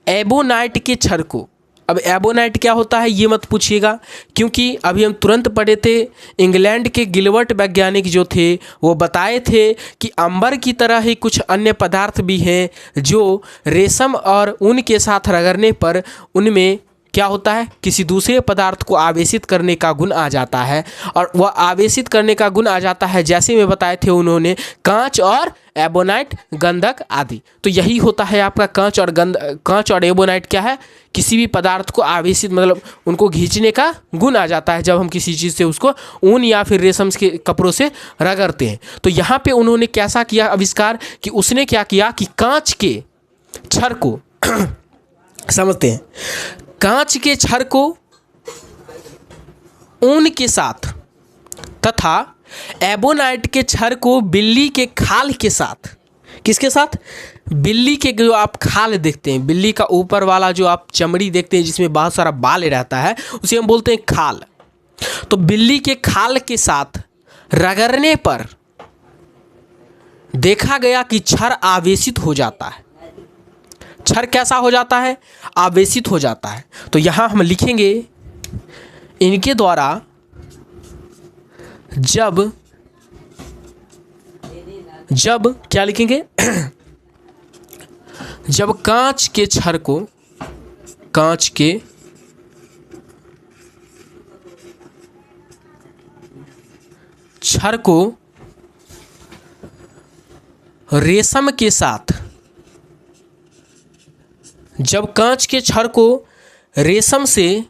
[SPEAKER 1] एबोनाइट के छड़ को, अब एबोनाइट क्या होता है ये मत पूछिएगा, क्योंकि अभी हम तुरंत पढ़े थे। इंग्लैंड के गिलबर्ट वैज्ञानिक जो थे वो बताए थे कि अंबर की तरह ही कुछ अन्य पदार्थ भी हैं जो रेशम और ऊन के साथ रगड़ने पर उनमें क्या होता है, किसी दूसरे पदार्थ को आवेशित करने का गुण आ जाता है। और वह आवेशित करने का गुण आ जाता है, जैसे में बताए थे उन्होंने, कांच और एबोनाइट, गंधक आदि। तो यही होता है आपका कांच और एबोनाइट क्या है, किसी भी पदार्थ को आवेशित मतलब उनको खींचने का गुण आ जाता है जब हम किसी चीज़ से उसको ऊन या फिर रेशम के कपड़ों से रगड़ते हैं। तो यहाँ पे उन्होंने कैसा किया आविष्कार कि उसने क्या किया कि कांच के छड़ को समझते हैं, कांच के छड़ को ऊन के साथ तथा एबोनाइट के छड़ को बिल्ली के खाल के साथ, किसके साथ, बिल्ली के जो आप खाल देखते हैं, बिल्ली का ऊपर वाला जो आप चमड़ी देखते हैं जिसमें बहुत सारा बाल रहता है, उसे हम बोलते हैं खाल। तो बिल्ली के खाल के साथ रगड़ने पर देखा गया कि छड़ आवेशित हो जाता है। छड़ कैसा हो जाता है, आवेशित हो जाता है। तो यहाँ हम लिखेंगे इनके द्वारा जब क्या लिखेंगे जब कांच के छड़ को, कांच के छड़ को रेशम के साथ, जब कांच के छड़ को रेशम से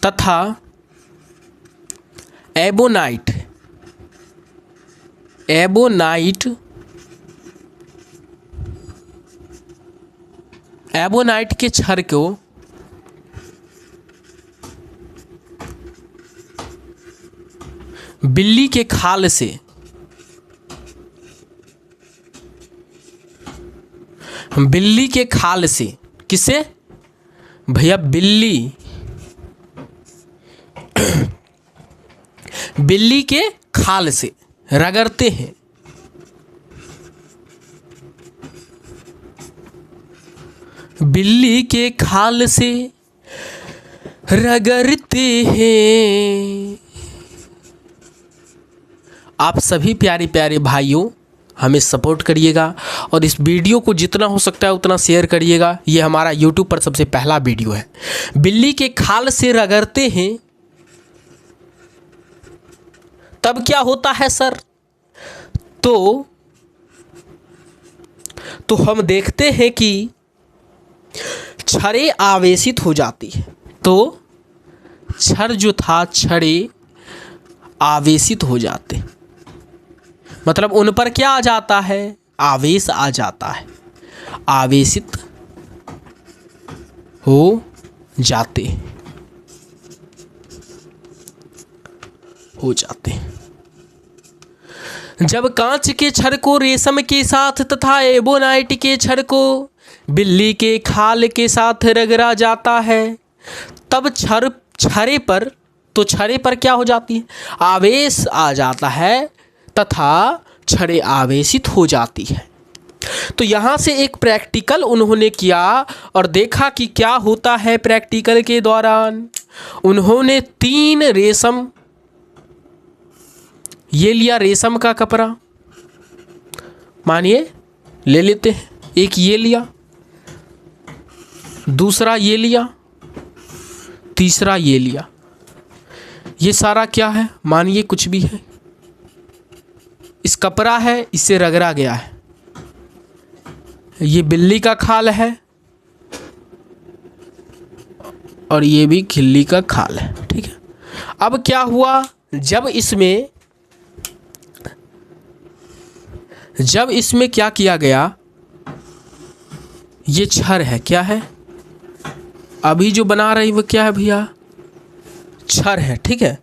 [SPEAKER 1] तथा एबोनाइट के छड़ को बिल्ली के खाल से, बिल्ली के खाल से, किसे भैया, बिल्ली के खाल से रगड़ते हैं। बिल्ली के खाल से रगड़ते हैं। आप सभी प्यारे प्यारे भाइयों हमें सपोर्ट करिएगा और इस वीडियो को जितना हो सकता है उतना शेयर करिएगा। ये हमारा YouTube पर सबसे पहला वीडियो है। बिल्ली के खाल से रगड़ते हैं तब क्या होता है सर, तो हम देखते हैं कि छड़ें आवेशित हो जाती है। तो छड़ जो था, छड़ें आवेशित हो जाते, मतलब उन पर क्या आ जाता है, आवेश आ जाता है, आवेशित हो जाते जब कांच के छड़ को रेशम के साथ तथा एबोनाइट के छड़ को बिल्ली के खाल के साथ रगड़ा जाता है, तब छड़े पर क्या हो जाती है, आवेश आ जाता है तथा छड़ें आवेशित हो जाती है। तो यहाँ से एक प्रैक्टिकल उन्होंने किया और देखा कि क्या होता है। प्रैक्टिकल के दौरान उन्होंने 3 रेशम, ये लिया रेशम का कपड़ा, मानिए ले लेते हैं, एक ये लिया, दूसरा ये लिया, तीसरा ये लिया। ये सारा क्या है, मानिए कुछ भी है, इस कपड़ा है, इससे रगड़ा गया है। ये बिल्ली का खाल है और ये भी खिल्ली का खाल है, ठीक है। अब क्या हुआ, जब इसमें जब इसमें क्या किया गया, ये क्षर है, क्या है अभी जो बना रही वो क्या है भैया, क्षर है, ठीक है।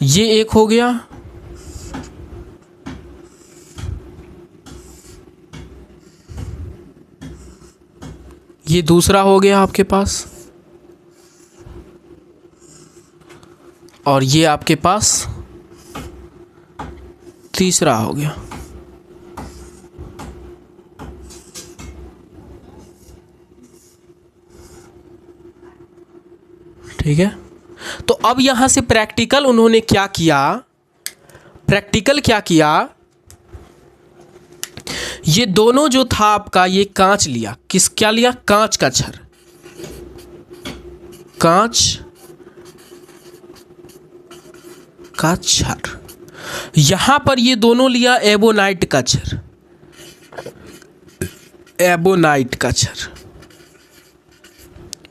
[SPEAKER 1] ये एक हो गया, ये दूसरा हो गया आपके पास, और ये आपके पास तीसरा हो गया। ठीक है, तो अब यहां से प्रैक्टिकल उन्होंने क्या किया, प्रैक्टिकल क्या किया, ये दोनों जो था आपका, ये कांच लिया, किस क्या लिया, कांच का क्षर, कांच का क्षर। यहां पर ये दोनों लिया एबोनाइट का क्षर, एबोनाइट का क्षर।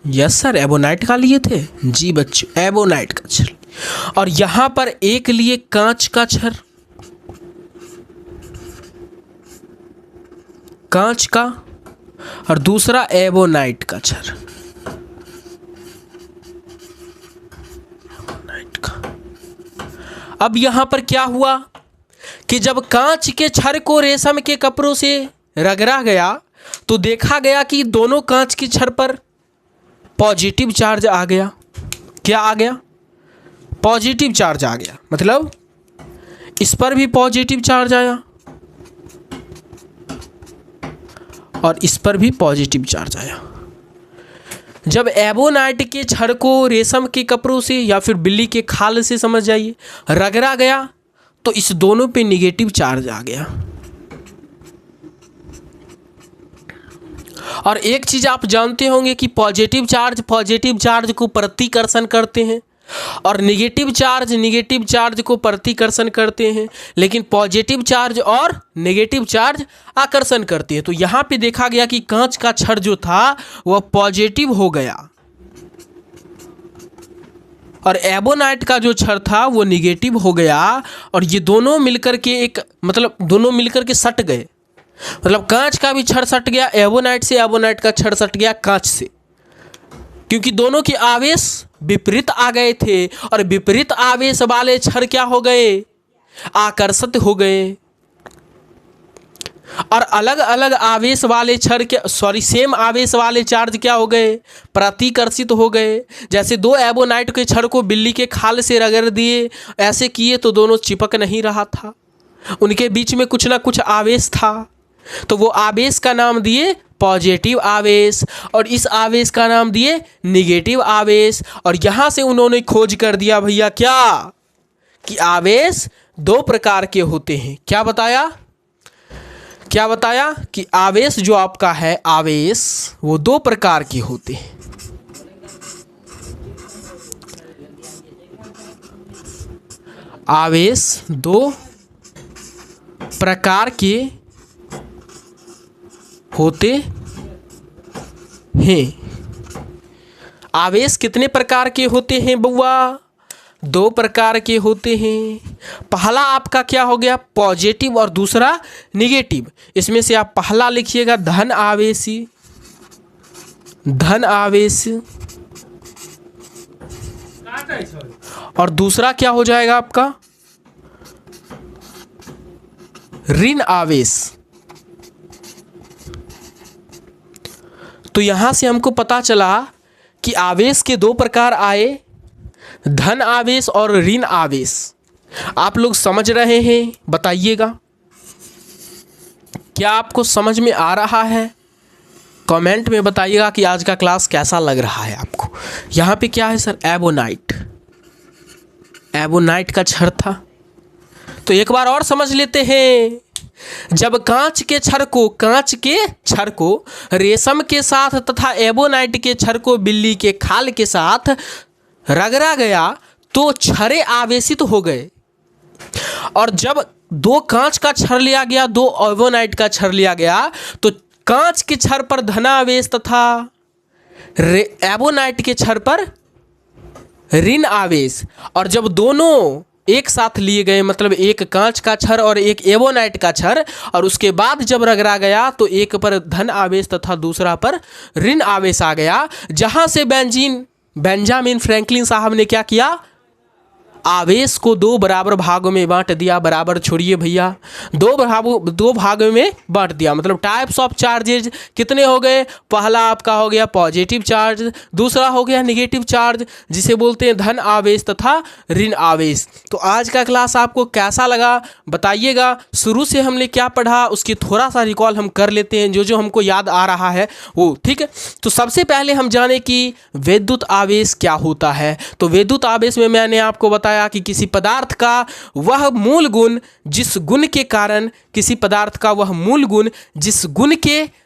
[SPEAKER 1] यस सर, एबोनाइट का लिए थे जी बच्चों, एबोनाइट का क्षर। और यहां पर एक लिए कांच का क्षर, कांच का, और दूसरा एबोनाइट का क्षर, एबोनाइट का। अब यहां पर क्या हुआ कि जब कांच के क्षर को रेशम के कपड़ों से रगड़ा गया तो देखा गया कि दोनों कांच के क्षर पर पॉजिटिव चार्ज आ गया। क्या आ गया, पॉजिटिव चार्ज आ गया, मतलब इस पर भी पॉजिटिव चार्ज आया और इस पर भी पॉजिटिव चार्ज आया। जब एबोनाइट के क्षर को रेशम के कपड़ों से या फिर बिल्ली के खाल से, समझ जाइए, रगड़ा गया तो इस दोनों पे निगेटिव चार्ज आ गया। और एक चीज़ आप जानते होंगे कि पॉजिटिव चार्ज को प्रतिकर्षण करते हैं और निगेटिव चार्ज को प्रतिकर्षण करते हैं, लेकिन पॉजिटिव चार्ज और नेगेटिव चार्ज आकर्षण करते हैं। तो यहाँ पे देखा गया कि कांच का क्षर जो था वह पॉजिटिव हो गया और एबोनाइट का जो क्षर था वो निगेटिव हो गया, और ये दोनों मिलकर के एक, मतलब दोनों मिलकर के सट गए, मतलब कांच का भी क्षर सट गया एबोनाइट से, एबोनाइट का क्षर सट गया कांच से, क्योंकि दोनों के आवेश विपरीत आ गए थे। और विपरीत आवेश वाले क्षर क्या हो गए, आकर्षित हो गए, और अलग अलग आवेश वाले क्षर के, सेम आवेश वाले चार्ज क्या हो गए, प्रतिकर्षित हो गए। जैसे दो एबोनाइट के क्षर को बिल्ली के खाल से रगड़ दिए, ऐसे किए तो दोनों चिपक नहीं रहा था, उनके बीच में कुछ ना कुछ आवेश था, तो वो आवेश का नाम दिए पॉजिटिव आवेश और इस आवेश का नाम दिए निगेटिव आवेश। और यहाँ से उन्होंने खोज कर दिया भैया क्या, कि आवेश दो प्रकार के होते हैं। क्या बताया, क्या बताया कि आवेश जो आपका है, आवेश वो दो प्रकार के होते हैं। आवेश दो प्रकार के होते हैं। आवेश कितने प्रकार के होते हैं बउआ, दो प्रकार के होते हैं। पहला आपका क्या हो गया, पॉजिटिव, और दूसरा निगेटिव। इसमें से आप पहला लिखिएगा धन आवेशी, धन आवेश, और दूसरा क्या हो जाएगा आपका ऋण आवेश। तो यहां से हमको पता चला कि आवेश के दो प्रकार आए, धन आवेश और ऋण आवेश। आप लोग समझ रहे हैं, बताइएगा क्या आपको समझ में आ रहा है, कमेंट में बताइएगा कि आज का क्लास कैसा लग रहा है आपको। यहाँ पे क्या है सर, एबोनाइट, एबोनाइट का क्षर था। तो एक बार और समझ लेते हैं, जब कांच के क्षर को रेशम के साथ तथा एबोनाइट के क्षर को बिल्ली के खाल के साथ रगड़ा गया तो क्षरे आवेशित हो गए। और जब दो कांच का क्षर लिया गया, दो एबोनाइट का क्षर लिया गया, तो कांच के क्षर पर धनावेश तथा एबोनाइट के क्षर पर ऋण आवेश, और जब दोनों एक साथ लिए गए, मतलब एक कांच का छड़ और एक एवोनाइट का छड़, और उसके बाद जब रगड़ा गया तो एक पर धन आवेश तथा दूसरा पर ऋण आवेश आ गया, जहां से बेंजामिन फ्रैंकलिन साहब ने क्या किया, आवेश को दो बराबर भागों में बांट दिया। बराबर छोड़िए भैया, दो भागों में बांट दिया। मतलब टाइप्स ऑफ चार्जेज कितने हो गए, पहला आपका हो गया पॉजिटिव चार्ज, दूसरा हो गया नेगेटिव चार्ज, जिसे बोलते हैं धन आवेश तथा ऋण आवेश। तो आज का क्लास आपको कैसा लगा बताइएगा। शुरू से हमने क्या पढ़ा उसकी थोड़ा सा रिकॉल हम कर लेते हैं, जो जो हमको याद आ रहा है वो, ठीक है। तो सबसे पहले हम जाने कि विद्युत आवेश क्या होता है। तो विद्युत आवेश में मैंने आपको बताया कि किसी पदार्थ का वह मूल गुण जिस गुण के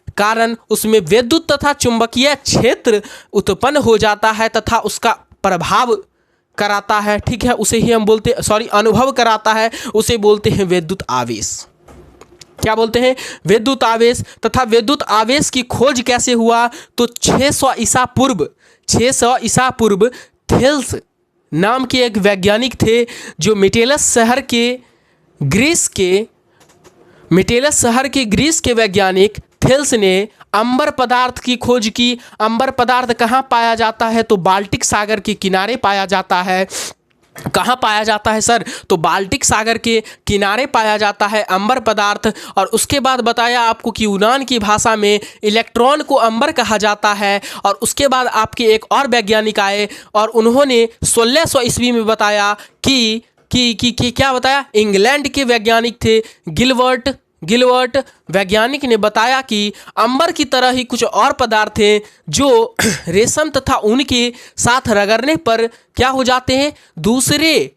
[SPEAKER 1] कारण कारण उसमें विद्युत तथा चुंबकीय क्षेत्र उत्पन्न हो जाता है तथा उसका प्रभाव कराता है, ठीक है, उसे ही हम बोलते अनुभव कराता है, उसे बोलते हैं विद्युत आवेश। क्या बोलते हैं, विद्युत आवेश। तथा विद्युत आवेश की खोज कैसे हुआ, तो 600 ईसा पूर्व थेल्स नाम के एक वैज्ञानिक थे, जो मिटेलस शहर के ग्रीस के वैज्ञानिक थेल्स ने अंबर पदार्थ की खोज की। अंबर पदार्थ कहाँ पाया जाता है, तो बाल्टिक सागर के किनारे पाया जाता है। कहाँ पाया जाता है सर, तो बाल्टिक सागर के किनारे पाया जाता है अंबर पदार्थ। और उसके बाद बताया आपको कि यूनान की भाषा में इलेक्ट्रॉन को अंबर कहा जाता है। और उसके बाद आपके एक और वैज्ञानिक आए और उन्होंने 1600 ईस्वी में बताया कि क्या बताया, इंग्लैंड के वैज्ञानिक थे गिलवर्ट वैज्ञानिक ने बताया कि अंबर की तरह ही कुछ और पदार्थ हैं जो रेशम तथा ऊन के साथ रगड़ने पर क्या हो जाते हैं, दूसरे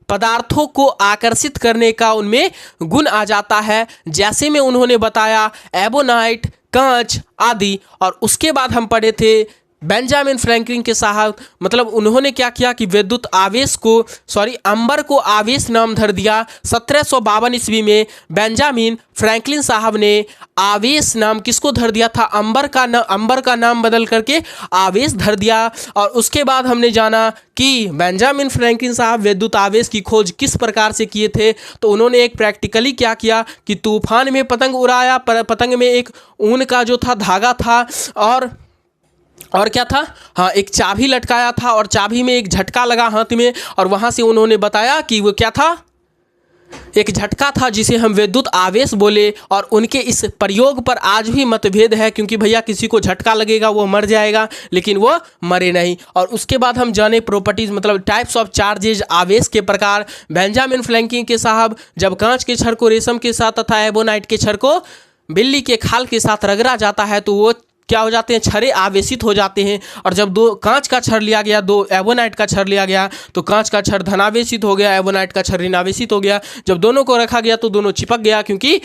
[SPEAKER 1] पदार्थों को आकर्षित करने का उनमें गुण आ जाता है, जैसे में उन्होंने बताया एबोनाइट, कांच आदि। और उसके बाद हम पढ़े थे बेंजामिन फ्रैंकलिन के साहब, मतलब उन्होंने क्या किया कि विद्युत आवेश को अंबर को आवेश नाम धर दिया। 1752 ईस्वी में बेंजामिन फ्रैंकलिन साहब ने आवेश नाम किसको धर दिया था, अंबर का नाम बदल करके आवेश धर दिया। और उसके बाद हमने जाना कि बेंजामिन फ्रैंकलिन साहब विद्युत आवेश की खोज किस प्रकार से किए थे। तो उन्होंने एक प्रैक्टिकली क्या किया कि तूफान में पतंग उड़ाया, पतंग में एक ऊन का जो था धागा था और क्या था, हाँ, एक चाबी लटकाया था और चाबी में एक झटका लगा हाथ में, और वहाँ से उन्होंने बताया कि वो क्या था, एक झटका था जिसे हम विद्युत आवेश बोले। और उनके इस प्रयोग पर आज भी मतभेद है, क्योंकि भैया किसी को झटका लगेगा वो मर जाएगा, लेकिन वो मरे नहीं। और उसके बाद हम जाने प्रॉपर्टीज, मतलब टाइप्स ऑफ चार्जेज, आवेश के प्रकार। बेंजामिन फ्रैंकलिन के साहब जब कांच के छड़ को रेशम के साथ तथा एबोनाइट के छड़ को बिल्ली के खाल के साथ रगड़ा जाता है तो वो क्या हो जाते हैं, छड़े आवेशित हो जाते हैं। और जब दो कांच का छड़ लिया गया, दो एबोनाइट का छड़ लिया गया, तो कांच का छड़ धनावेशित हो गया, एबोनाइट का छड़ ऋणावेशित हो गया। जब दोनों को रखा गया तो दोनों चिपक गया, क्योंकि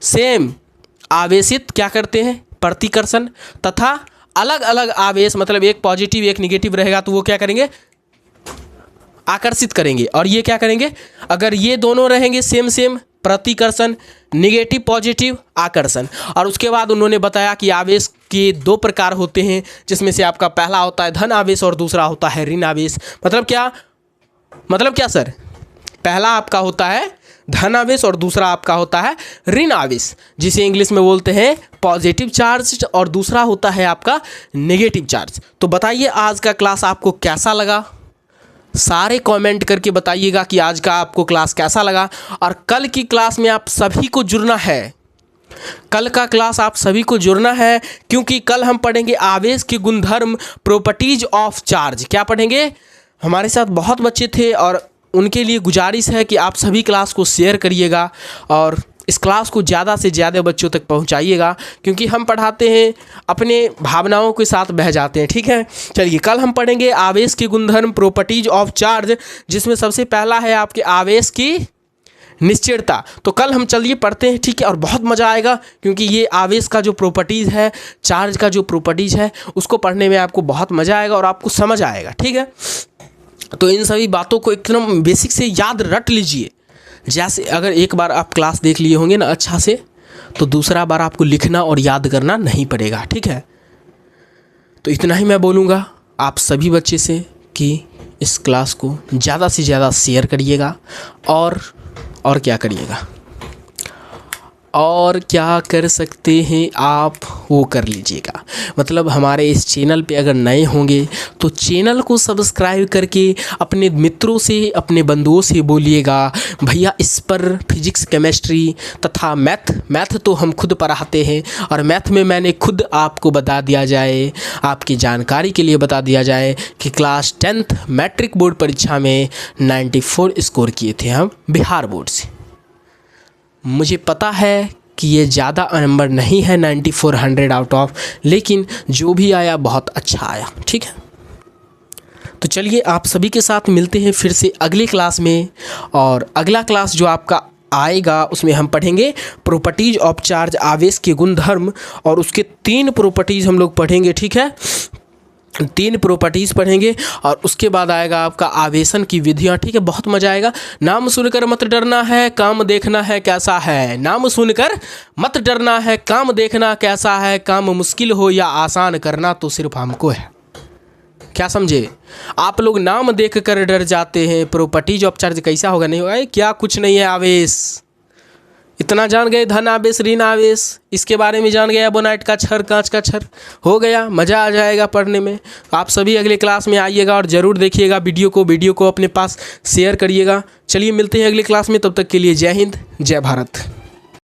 [SPEAKER 1] सेम आवेशित क्या करते हैं, प्रतिकर्षण। तथा अलग अलग आवेश, मतलब एक पॉजिटिव एक निगेटिव रहेगा तो वो क्या करेंगे, आकर्षित करेंगे। और ये क्या करेंगे, अगर ये दोनों रहेंगे सेम प्रतिकर्षण, निगेटिव पॉजिटिव आकर्षण। और उसके बाद उन्होंने बताया कि आवेश के दो प्रकार होते हैं, जिसमें से आपका पहला होता है धन आवेश और दूसरा होता है ऋण आवेश। मतलब क्या सर, पहला आपका होता है धन आवेश और दूसरा आपका होता है ऋण आवेश, जिसे इंग्लिश में बोलते हैं पॉजिटिव चार्ज, और दूसरा होता है आपका नेगेटिव चार्ज। तो बताइए आज का क्लास आपको कैसा लगा, सारे कमेंट करके बताइएगा कि आज का आपको क्लास कैसा लगा। और कल की क्लास में आप सभी को जुड़ना है, कल का क्लास आप सभी को जुड़ना है, क्योंकि कल हम पढ़ेंगे आवेश के गुणधर्म, प्रॉपर्टीज ऑफ चार्ज। क्या पढ़ेंगे, हमारे साथ बहुत बच्चे थे और उनके लिए गुजारिश है कि आप सभी क्लास को शेयर करिएगा और इस क्लास को ज़्यादा से ज़्यादा बच्चों तक पहुंचाइएगा, क्योंकि हम पढ़ाते हैं अपने भावनाओं के साथ बह जाते हैं, ठीक है। चलिए, कल हम पढ़ेंगे आवेश के गुणधर्म, प्रॉपर्टीज ऑफ चार्ज, जिसमें सबसे पहला है आपके आवेश की निश्चलता। तो कल हम चलिए पढ़ते हैं, ठीक है। और बहुत मज़ा आएगा, क्योंकि ये आवेश का जो प्रॉपर्टीज़ है, चार्ज का जो प्रॉपर्टीज़ है, उसको पढ़ने में आपको बहुत मज़ा आएगा और आपको समझ आएगा, ठीक है। तो इन सभी बातों को एकदम बेसिक से याद रट लीजिए। जैसे अगर एक बार आप क्लास देख लिए होंगे ना अच्छा से, तो दूसरा बार आपको लिखना और याद करना नहीं पड़ेगा, ठीक है। तो इतना ही मैं बोलूँगा आप सभी बच्चे से कि इस क्लास को ज़्यादा से ज़्यादा शेयर करिएगा और क्या करिएगा और क्या कर सकते हैं आप वो कर लीजिएगा। मतलब हमारे इस चैनल पे अगर नए होंगे तो चैनल को सब्सक्राइब करके अपने मित्रों से अपने बंधुओं से बोलिएगा भैया इस पर फिजिक्स केमिस्ट्री तथा मैथ तो हम खुद पढ़ाते हैं और मैथ में मैंने खुद आपको बता दिया जाए, आपकी जानकारी के लिए बता दिया जाए कि क्लास 10th मैट्रिक बोर्ड परीक्षा में 94 स्कोर किए थे हम बिहार बोर्ड से। मुझे पता है कि ये ज़्यादा नंबर नहीं है 9400 आउट ऑफ, लेकिन जो भी आया बहुत अच्छा आया। ठीक है, तो चलिए आप सभी के साथ मिलते हैं फिर से अगले क्लास में। और अगला क्लास जो आपका आएगा उसमें हम पढ़ेंगे प्रॉपर्टीज ऑफ चार्ज, आवेश के गुणधर्म, और उसके 3 प्रॉपर्टीज़ हम लोग पढ़ेंगे। ठीक है, 3 प्रॉपर्टीज़ पढ़ेंगे और उसके बाद आएगा आपका आवेशन की विधियाँ। ठीक है, बहुत मज़ा आएगा। नाम सुनकर मत डरना है, काम देखना है कैसा है। नाम सुनकर मत डरना है, काम देखना कैसा है। काम मुश्किल हो या आसान करना तो सिर्फ हमको है। क्या समझे? आप लोग नाम देख कर डर जाते हैं। प्रॉपर्टीज ऑफ चार्ज कैसा होगा, नहीं होगा, क्या कुछ नहीं है। आवेश इतना जान गए, धन आवेश, ऋण आवेश, इसके बारे में जान गए। एबोनाइट का छर, कांच का छर, हो गया। मज़ा आ जाएगा पढ़ने में। आप सभी अगले क्लास में आइएगा और ज़रूर देखिएगा वीडियो को अपने पास शेयर करिएगा। चलिए मिलते हैं अगले क्लास में, तब तक के लिए जय हिंद, जय भारत।